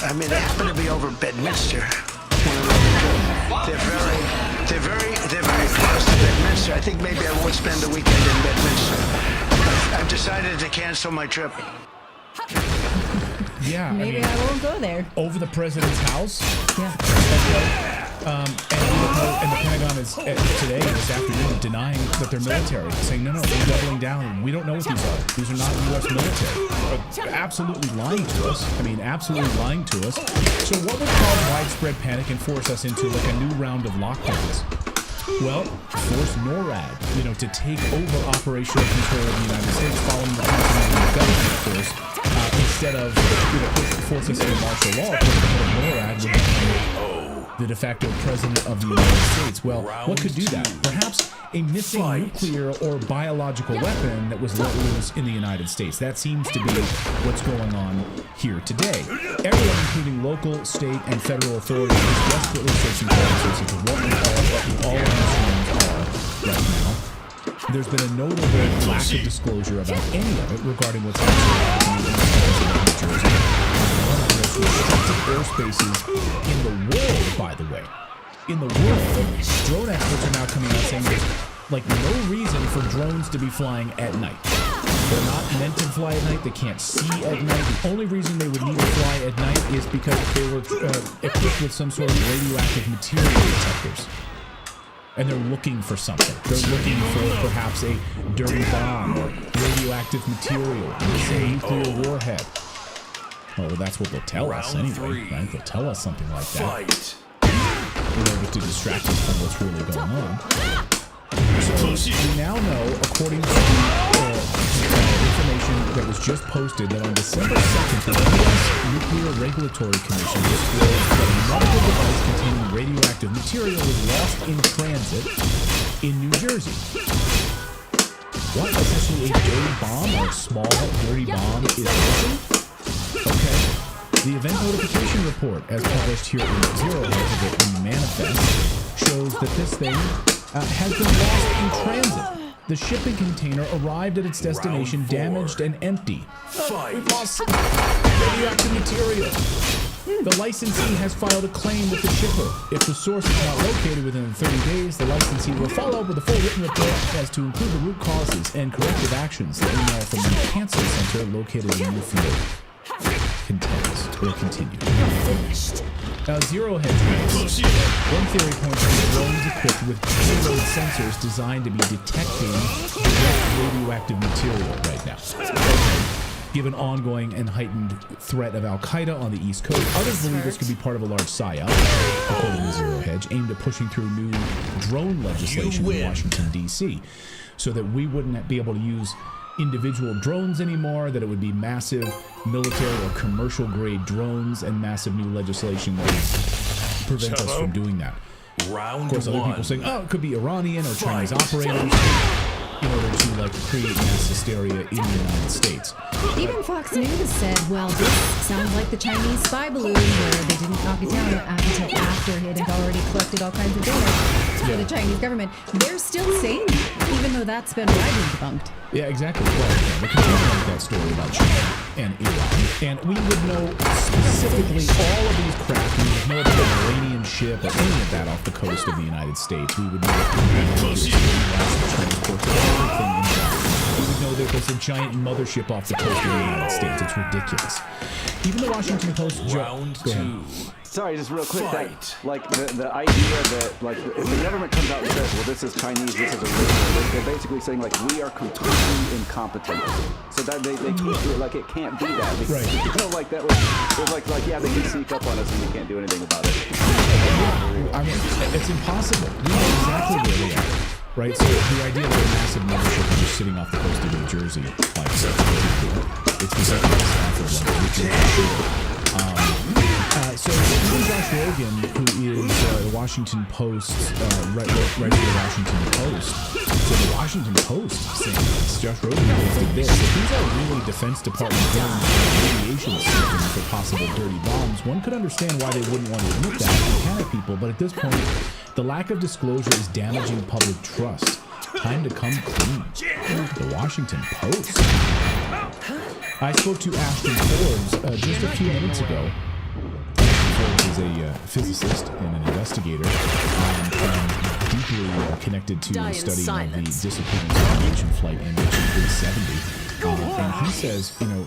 I mean, they happen to be over Bedminster. They're very close to Bedminster. I think maybe I won't spend the weekend in Bedminster. I've decided to cancel my trip.
Yeah,
maybe I won't go there.
Over the president's house.
Yeah.
And the Pentagon is today, this afternoon, denying that they're military, saying no, we're doubling down. We don't know what these are. These are not U.S. military. Absolutely lying to us. I mean, absolutely lying to us. So what would cause widespread panic and force us into like a new round of lockdowns? Well, force NORAD, to take over operational control of the United States following the Pennsylvania government, of course, instead of force us into martial law. NORAD would become the de facto president of the United States. Well, what could do that? Perhaps a missing nuclear or biological weapon that was let loose in the United States. That seems to be what's going on here today. Everyone, including local, state, and federal authorities, is desperately searching for answers into what we all There's been a notable lack of disclosure about any of it regarding what's actually happening in New Jersey. One of the most restricted airspaces in the world, by the way. In the world, drone experts are now coming out saying there's like no reason for drones to be flying at night. They're not meant to fly at night. They can't see at night. The only reason they would need to fly at night is because they were equipped with some sort of radioactive material detectors. And they're looking for something. They're looking for perhaps a dirty bomb or radioactive material, say nuclear warhead. Oh, well, that's what they'll tell us anyway, right? They'll tell us something like that in order to distract us from what's really going on. So we now know, according to information that was just posted, that on December 2nd, the U.S. Nuclear Regulatory Commission disclosed that a medical device containing radioactive material was lost in transit in New Jersey. What? Essentially a dirty bomb or a small dirty bomb is missing? Okay. The event notification report, as published here in Zero Hedge in the manifest, shows that this thing has been lost in transit. The shipping container arrived at its destination damaged and empty. We've lost some radioactive material. The licensee has filed a claim with the shipper. If the source is not located within 30 days, the licensee will follow up with a full written report as to include the root causes and corrective actions. The email from the cancer center located in Newfield continued. Zero Hedge writes, one theory points to drones equipped with payload sensors designed to be detecting direct radioactive material right now. Given ongoing and heightened threat of Al-Qaeda on the East Coast, others believe this could be part of a large psyop, according to Zero Hedge, aimed at pushing through new drone legislation in Washington, D.C., so that we wouldn't be able to use individual drones anymore, that it would be massive military or commercial grade drones and massive new legislation that would prevent us from doing that. Of course, other people saying, oh, it could be Iranian or Chinese operators in order to like create mass hysteria in the United States.
Even Fox News said, well, this sounds like the Chinese spy balloon where they didn't knock it down until after it had already collected all kinds of data for the Chinese government. They're still saying that, even though that's been widely debunked.
Yeah, exactly. Well, they continue with that story about China and Iran. And we would know specifically all of these craft. We would know about the Iranian ship or any of that off the coast of the United States. We would know that transports everything in that. We would know that there's a giant mothership off the coast of the United States. It's ridiculous. Even the Washington Post...
Round two.
Sorry, just real quick. That, like the idea that like if the government comes out and says, "Well, this is Chinese, this is original," they're basically saying like we are completely incompetent. So that they can't do it. Like it can't be that. Because,
right.
You know, like that was like yeah, they can sneak up on us and we can't do anything about it.
I mean, it's impossible. We know exactly where they are. Right, so the idea that a massive mothership is just sitting off the coast of New Jersey, like, it's so even Josh Rogan, who is the Washington Post, writer of the Washington Post, so the Washington Post saying this, Josh Rogan posted this. If these are really Defense Department drones radiation systems for possible dirty bombs, one could understand why they wouldn't want to admit that and panic people, but at this point, the lack of disclosure is damaging public trust. Time to come clean. The Washington Post. I spoke to Ashton Forbes just a few minutes ago. Ashton Forbes is a physicist and an investigator, and deeply connected to the study of the disappearance of aviation flight MH370. And he says, you know,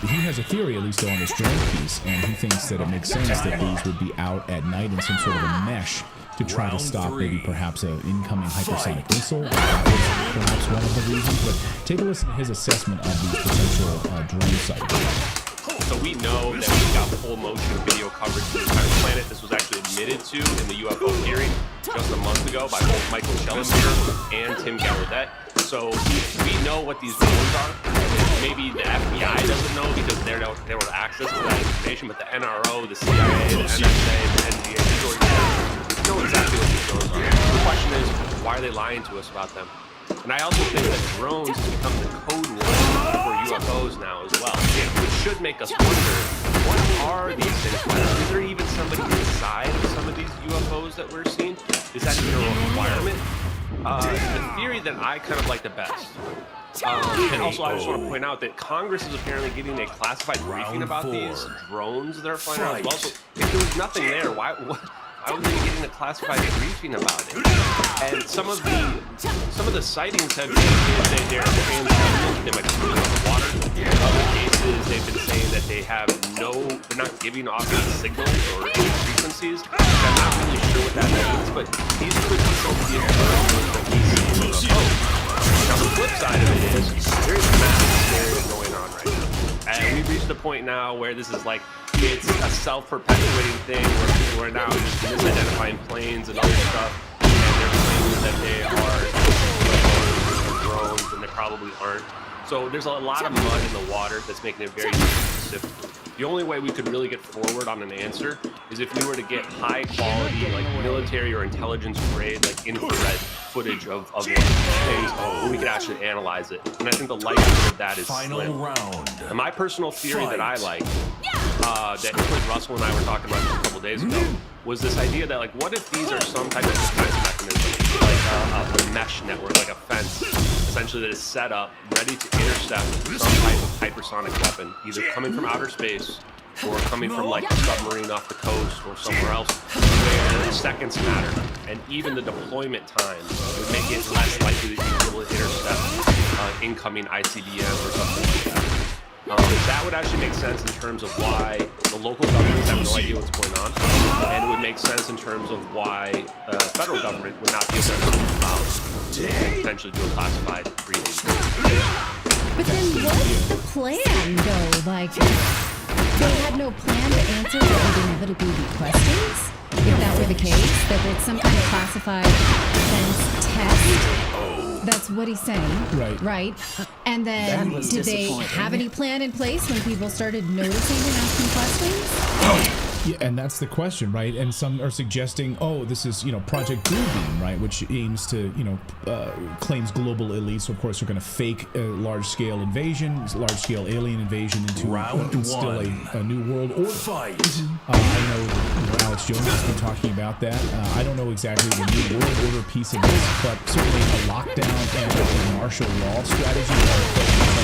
he has a theory, at least on this drone piece, and he thinks that it makes sense that these would be out at night in some sort of a mesh to try to stop maybe perhaps an incoming hypersonic missile. That was perhaps one of the reasons, but take a listen to his assessment of these potential drone sightings.
So we know that we got full motion video coverage of the entire planet. This was actually admitted to in the UFO hearing just a month ago by both Michael Schellenberger and Tim Gallaudet. So we know what these drones are. Maybe the FBI doesn't know because they don't have access to that information, but the NRO, the CIA, the NSA, the NGA, these organizations know exactly what these drones are. The question is, why are they lying to us about them? And I also think that drones has become the code word for UFOs now as well, which should make us wonder, what are these things? Is there even somebody inside of some of these UFOs that we're seeing? Is that even a requirement? The theory that I kind of like the best. And also, I just want to point out that Congress is apparently getting a classified briefing about these drones that are flying around as well. So if there was nothing there, why would they be getting a classified briefing about it? And some of the sightings have been that they're they might be moving on the water. In other cases, they've been saying that they're not giving off any signals or any frequencies. I'm not really sure what that means, but these could be some of the occurrences that we see on the boat. Now the flip side of it is there's massive hysteria going on right now, and we've reached a point now where this is like it's a self-perpetuating thing where people are now just misidentifying planes and other stuff, and they're claiming that they are drones, and they probably aren't. So there's a lot of mud in the water that's making it very specific. The only way we could really get forward on an answer is if we were to get high quality, like military or intelligence grade, like infrared footage of one of these things, where we could actually analyze it. And I think the likelihood of that is slim. And my personal theory that I like, that Clint Russell and I were talking about just a couple days ago, was this idea that, like, what if these are some type of defense mechanism, like a mesh network, like a fence, essentially that is set up, ready to intercept some type of hypersonic weapon, either coming from outer space or coming from like a submarine off the coast or somewhere else, where the seconds matter, and even the deployment time would make it less likely that you'd be able to intercept incoming ICBM or something like that. That would actually make sense in terms of why the local governments have no idea what's going on, and it would make sense in terms of why the federal government would not be able to potentially do a classified briefing.
But then what's the plan, though? Like, they had no plan to answer what would inevitably be questions? If that were the case, that it's some kind of classified defense test. That's what he's saying. Right. Right. And then did they have any plan in place when people started noticing and asking questions?
Yeah, and that's the question, right? And some are suggesting, oh, this is, Project Bluebeam, right? Which aims to, claims global elites, of course, are going to fake a large-scale invasion, large-scale alien invasion into instill a new world order. Fight. I know Alex Jones has been talking about that. I don't know exactly the new world order piece of this, but certainly a lockdown and a martial law strategy of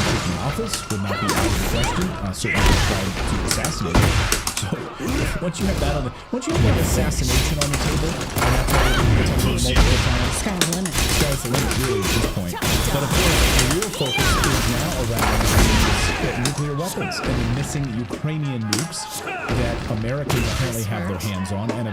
taking office would not be out of the question. Certainly try to assassinate him. So once you have that once you have like assassination on the table, and that's why we're multiple times.
Sky's the limit.
Sky's the limit, really, at this point. But of course, the real focus is now around nuclear weapons and the missing Ukrainian nukes that Americans apparently have their hands on and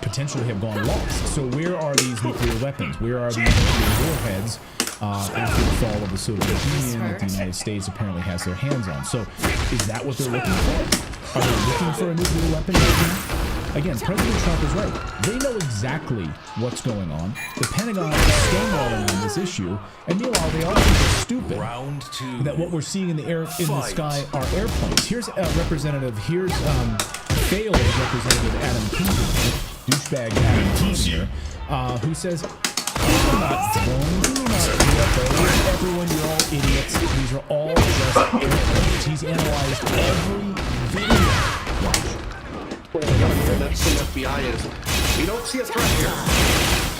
potentially have gone lost. So where are these nuclear weapons? Where are these nuclear warheads? After the fall of the Soviet Union, that the United States apparently has their hands on. So, is that what they're looking for? Are they looking for a nuclear weapon right now? Again, President Trump is right. They know exactly what's going on. The Pentagon is stonewalling on this issue, and meanwhile, they all think they're stupid.
Round two.
That what we're seeing in the air, in the sky, are airplanes. Here's a representative. Here's failed Representative Adam Kinzinger, douchebag Adam Kinzinger, who says. These are not drones, these are not UFOs. Everyone, you're all idiots. These are all just airplanes. He's analyzed every video.
Well, that's what the FBI is. We don't see a threat here.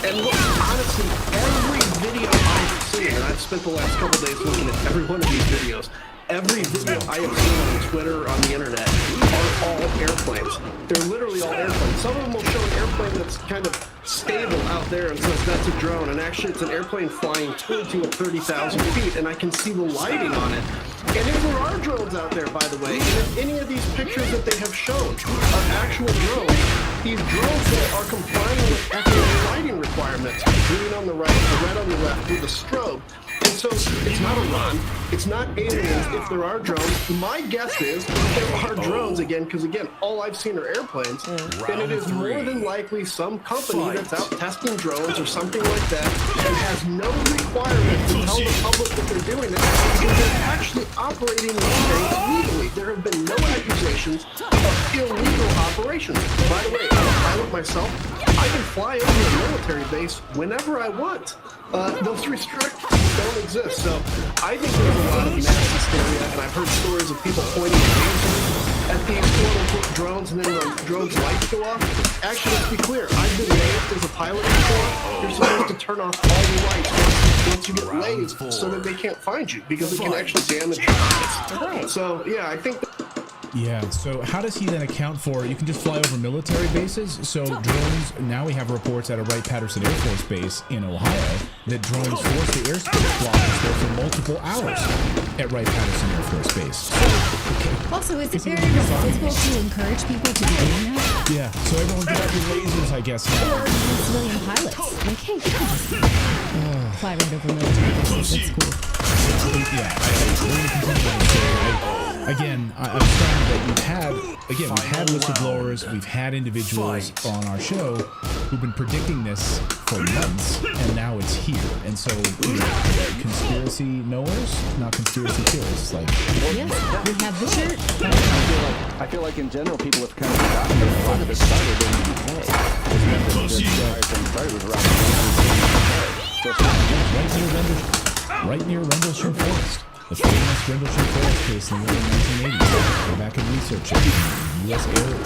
And look, honestly, every video I've seen, and I've spent the last couple days looking at every one of these videos, every video I have seen on Twitter, on the internet, are all airplanes. They're literally all airplanes. Some of them will show an airplane that's kind of stable out there and says that's a drone, and actually it's an airplane flying towards you at 30,000 feet, and I can see the lighting on it. And if there are drones out there, by the way, and if any of these pictures that they have shown are actual drones, these drones that are complying with FAA lighting requirements, green on the right, the red on the left, with a strobe. And so it's not a run, it's not aliens if there are drones. My guess is there are drones again, because again, all I've seen are airplanes, and it is more than likely some company that's out testing drones or something like that and has no requirement to tell the public that they're doing it because they're actually operating these things legally. There have been no accusations of illegal operations. By the way, I'm a pilot myself. I can fly over a military base whenever I want. Those restrictions don't exist. So I think there's a lot of mass hysteria, and I've heard stories of people pointing at at these quote-unquote drones and then the drones' lights go off. Actually, let's be clear, I've been lased as a pilot before. You're supposed to turn off all the lights once you get lased so that they can't find you because it can actually damage your eyes. So, yeah, I think
Yeah, so how does he then account for, you can just fly over military bases, so drones, now we have reports out of Wright-Patterson Air Force Base in Ohio that drones force the airspace blockers there for multiple hours at Wright-Patterson Air Force Base. So,
also, is it very responsible to encourage people to be doing that?
Yeah, so everyone get out your lasers, I guess.
Or even civilian pilots. Like, hey, you can just fly right over military bases, that's cool.
Yeah, we're going to continue on to say, again, I'm sorry that we've had whistleblowers, we've had individuals on our show who've been predicting this for months, and now it's here. And so, conspiracy knowers, not conspiracy theorists. Like,
yes, we have the shirt.
I feel like in general, people have kind of forgotten that a lot of it started in the UK. The entire thing started was around
right near Rendlesham Forest. The famous Rendlesham Forest case in the early 1980s. Go back and research it. U.S. airmen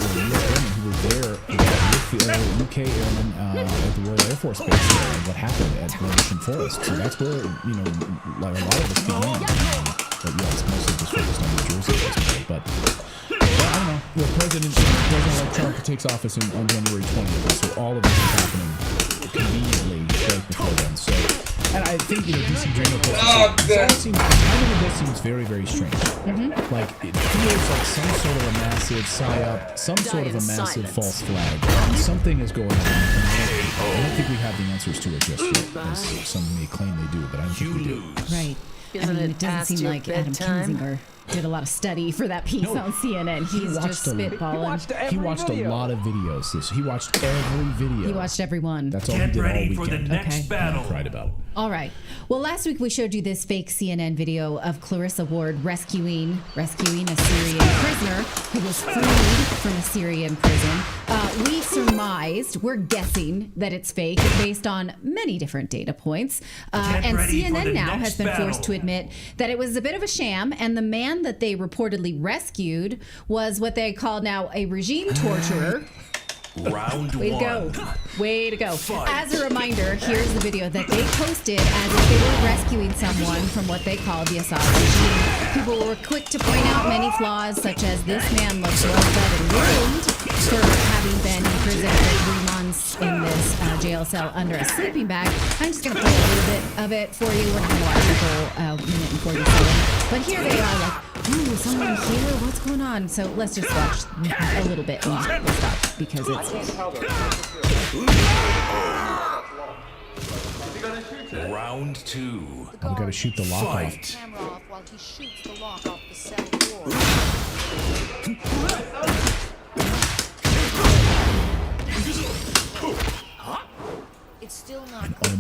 who were there with the UK airmen at the Royal Air Force Base there, and what happened at Rendlesham Forest. So that's where, like a lot of this began. But yeah, it's mostly just focused on New Jersey at this point. But I don't know. The President Trump takes office on January 20th, so all of this is happening conveniently right before then. So, and I think, DC Drano this seems very, very strange. Like, it feels like some sort of a massive psyop, some sort of a massive false flag. Something is going on. I don't think we have the answers to it just yet, as some may claim they do, but I don't think we do.
Right. It doesn't seem like Adam Kinzinger did a lot of study for that piece on CNN. He's just spitballing.
He watched a lot of videos. He watched every video.
He watched every one.
That's all he did all weekend.
For the next battle.
I cried about it.
All right. Well, last week we showed you this fake CNN video of Clarissa Ward rescuing a Syrian prisoner who was freed from a Syrian prison. We surmised, we're guessing that it's fake based on many different data points. And CNN now has been forced to admit that it was a bit of a sham, and the man that they reportedly rescued was what they call now a regime torturer.
Round
Way
one.
to go. Way to go. As a reminder, here's the video that they posted as if they were rescuing someone from what they call the Assad regime. People were quick to point out many flaws, such as this man looks well fed and groomed for having been in prison for 3 months in this jail cell under a sleeping bag. I'm just going to play a little bit of it for you. We're not going to watch the whole minute and 47. But here they are, like, ooh, someone here? What's going on? So let's just watch a little bit and we'll stop because it's...
Round two.
We gotta shoot the lock off.
While he shoots the lock off the cell door. It's still not good.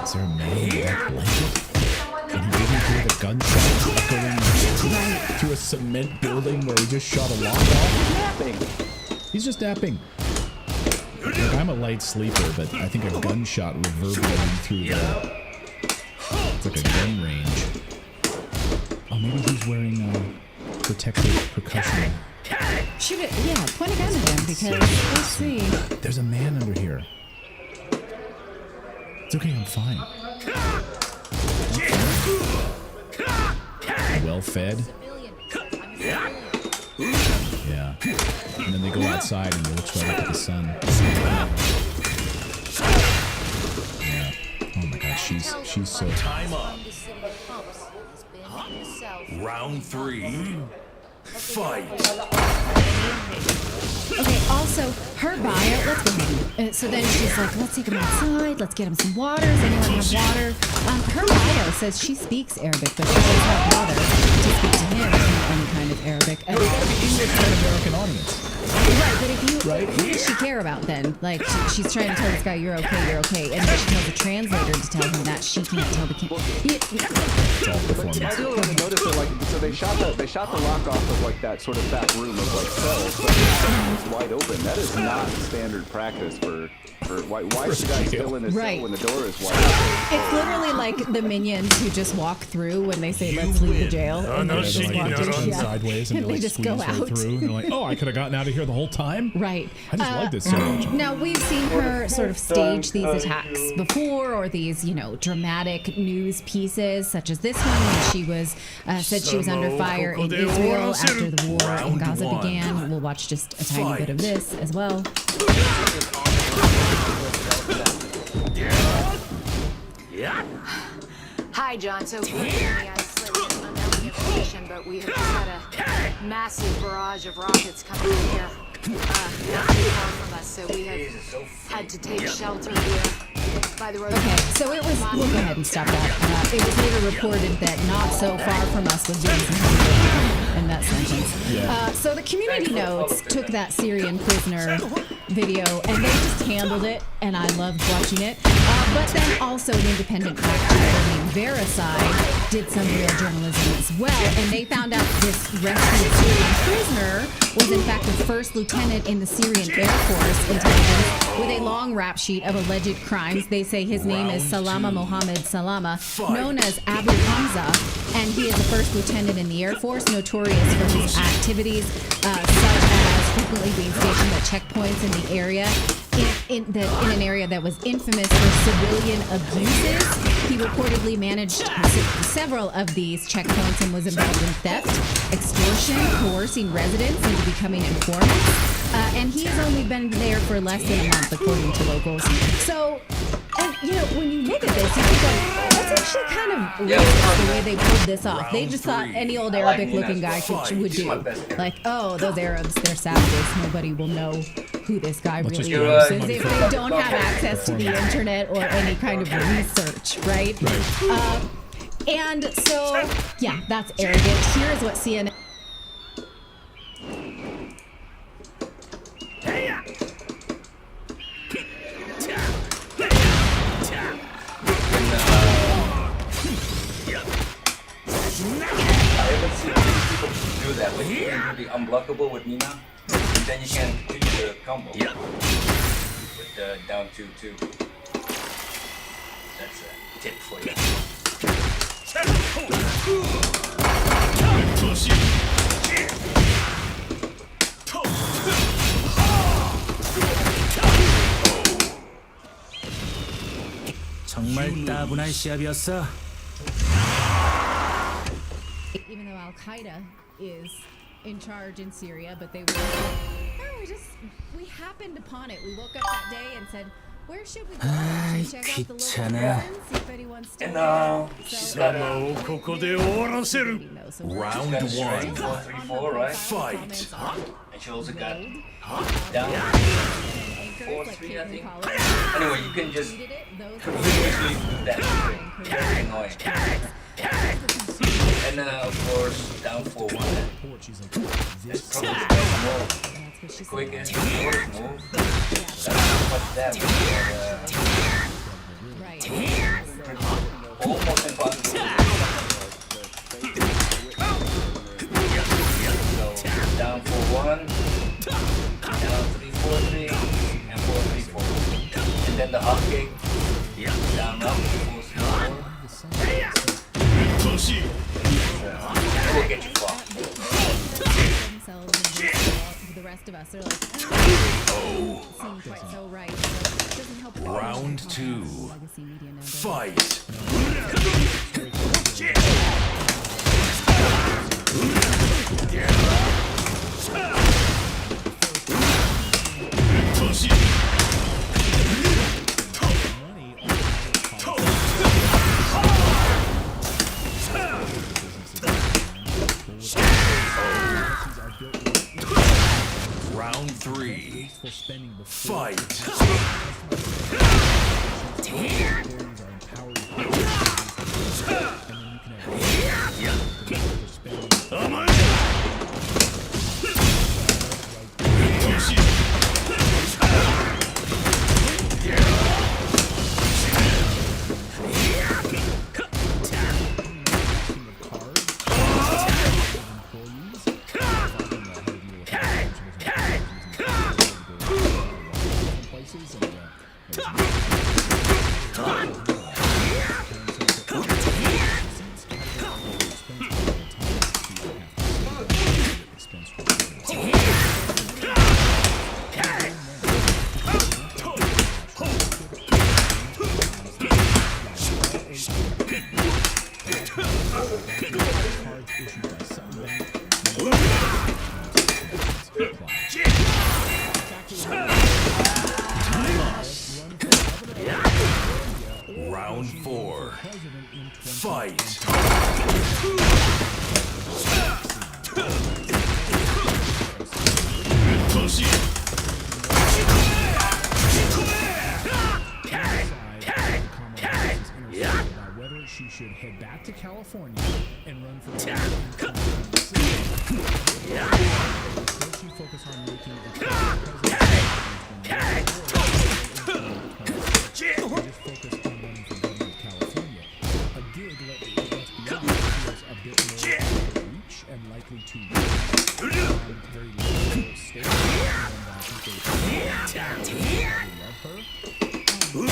Is there a man in that blanket? And he didn't hear the gunshot echoing through a cement building where he just shot a lock off? He's just napping. Like, I'm a light sleeper, but I think a gunshot reverberating through the... It's like a gun range. Oh, maybe he's wearing protective percussion.
Shoot it, yeah, point a gun at him because, let's see.
There's a man under here. It's okay, I'm fine. Well fed. Yeah. And then they go outside and he looks right up at the sun. Yeah. Oh my gosh, she's so...
Time up. Round three. Fight.
Okay, also, her bio, let's go ahead. So then she's like, let's take him outside, let's get him some water. Does anyone have water? Her bio says she speaks Arabic, but she does not bother to speak to him in any kind of Arabic.
We gotta be English for an American audience.
Right, but if you, what does she care about then? Like, she's trying to tell this guy, you're okay, and then she tells the translator to tell him that she can't tell the king.
I do want to notice that, like, so they shot the lock off of like that sort of back room of like cells, but it's wide open. That is not standard practice for why is the guy still in his cell when the door is wide open?
It's literally like the minions who just walk through when they say, let's leave the jail. And they just walk in,
sideways and
they just go out.
Right through, and they're like, oh, I could have gotten out of here the whole time?
Right.
I just like this so much.
Now, we've seen her sort of stage these attacks before, or these, you know, dramatic news pieces, such as this one when she was said she was under fire in Israel after the war in Gaza began. We'll watch just a tiny bit of this as well.
Hi, John. So forgive me, I slipped in unknown information, but we have just had a massive barrage of rockets coming in here, not too far from us. So we have had to take shelter here by the road.
Okay, so it was. We'll go ahead and stop that. It was later reported that not so far from us was doing something in that sentence. So the community notes took that Syrian prisoner video and they just handled it, and I loved watching it. But then also an independent fact-checker named Verify did some real journalism as well, and they found out this rescued Syrian prisoner was in fact the first lieutenant in the Syrian Air Force intelligence with a long rap sheet of alleged crimes. They say his name is Salama Mohammed Salama, known as Abu Hamza, and he is the first lieutenant in the Air Force, notorious for his activities such as frequently being stationed at checkpoints in the area. In an area that was infamous for civilian abuses. He reportedly managed several of these checkpoints and was involved in theft, extortion, coercing residents into becoming informants. And he has only been there for less than a month, according to locals. So, and you know, when you look at this, you think, that's actually kind of racist the way they pulled this off. They just thought any old Arabic-looking guy would do. Like, oh, those Arabs, they're savages. Nobody will know who this guy really is if they don't have access to the internet or any kind of research, right? And so, yeah, that's arrogant. Here's what CNN...
I haven't seen people do that. Like you can be unblockable with Nina, and then you can do the combo with the down 2-2. That's a tip for you.
정말 따분한 시합이었어.
Even though Al-Qaeda is in charge in Syria, but they were, no, we happened upon it. We woke up that day and said, where should we go? Should we check out the local ruins, see if anyone's still there?
Round 1.
4-3-4, right?
Fight.
And she also got down 4-3, I think. Anyway, you can just continuously do that. Very annoying. And of course, down 4-1. That's probably the quickest move. That's not much damage. Almost impossible. So, down 4-1, down 3-4-3, and 4-3-4. And then the hot kick, down up, 4-3-4. It will get you far.
The rest of us are like, seem quite so right. So it doesn't help.
Round 2. Fight. Round 3. Fight. Round 4. Fight.
Whether she should head back to California and run for the she focus on making the just focus on running for governor of California. A gig, let's be honest, feels a bit more reach and likely to very low stakes. And I think they love her.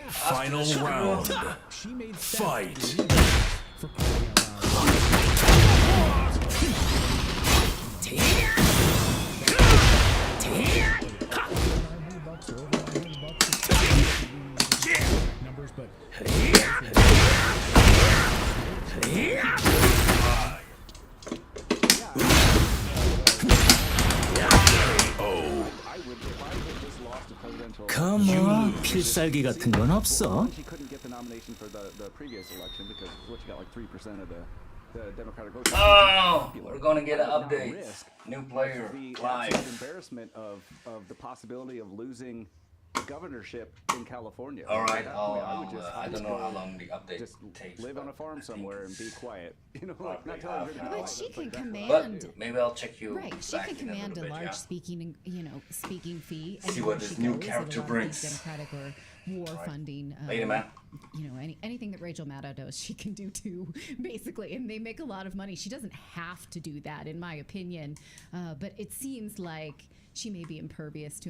Final round. Fight.
Numbers, but
Come on, 필살기 같은 건 없어?
She couldn't get the nomination for the previous election because what she got like 3% of the Democratic vote.
Oh, we're gonna get an update. New player
The
live.
absolute embarrassment of the possibility of losing the governorship in California.
All right,
I
I don't know how long the update
just
takes.
live on a farm somewhere and be quiet. You know, like not telling her to be
But
quiet.
she can
Like that.
command.
But maybe I'll check you.
Right, she
back
can
in a
command a
little bit,
large
yeah?
speaking, speaking fee.
See
anywhere
what this
she
new
goes,
character
and a lot of these
brings.
Democratic or war funding.
Later, man.
You know, anything that Rachel Maddow does, she can do too, basically, and they make a lot of money. She doesn't have to do that, in my opinion, but it seems like she may be impervious to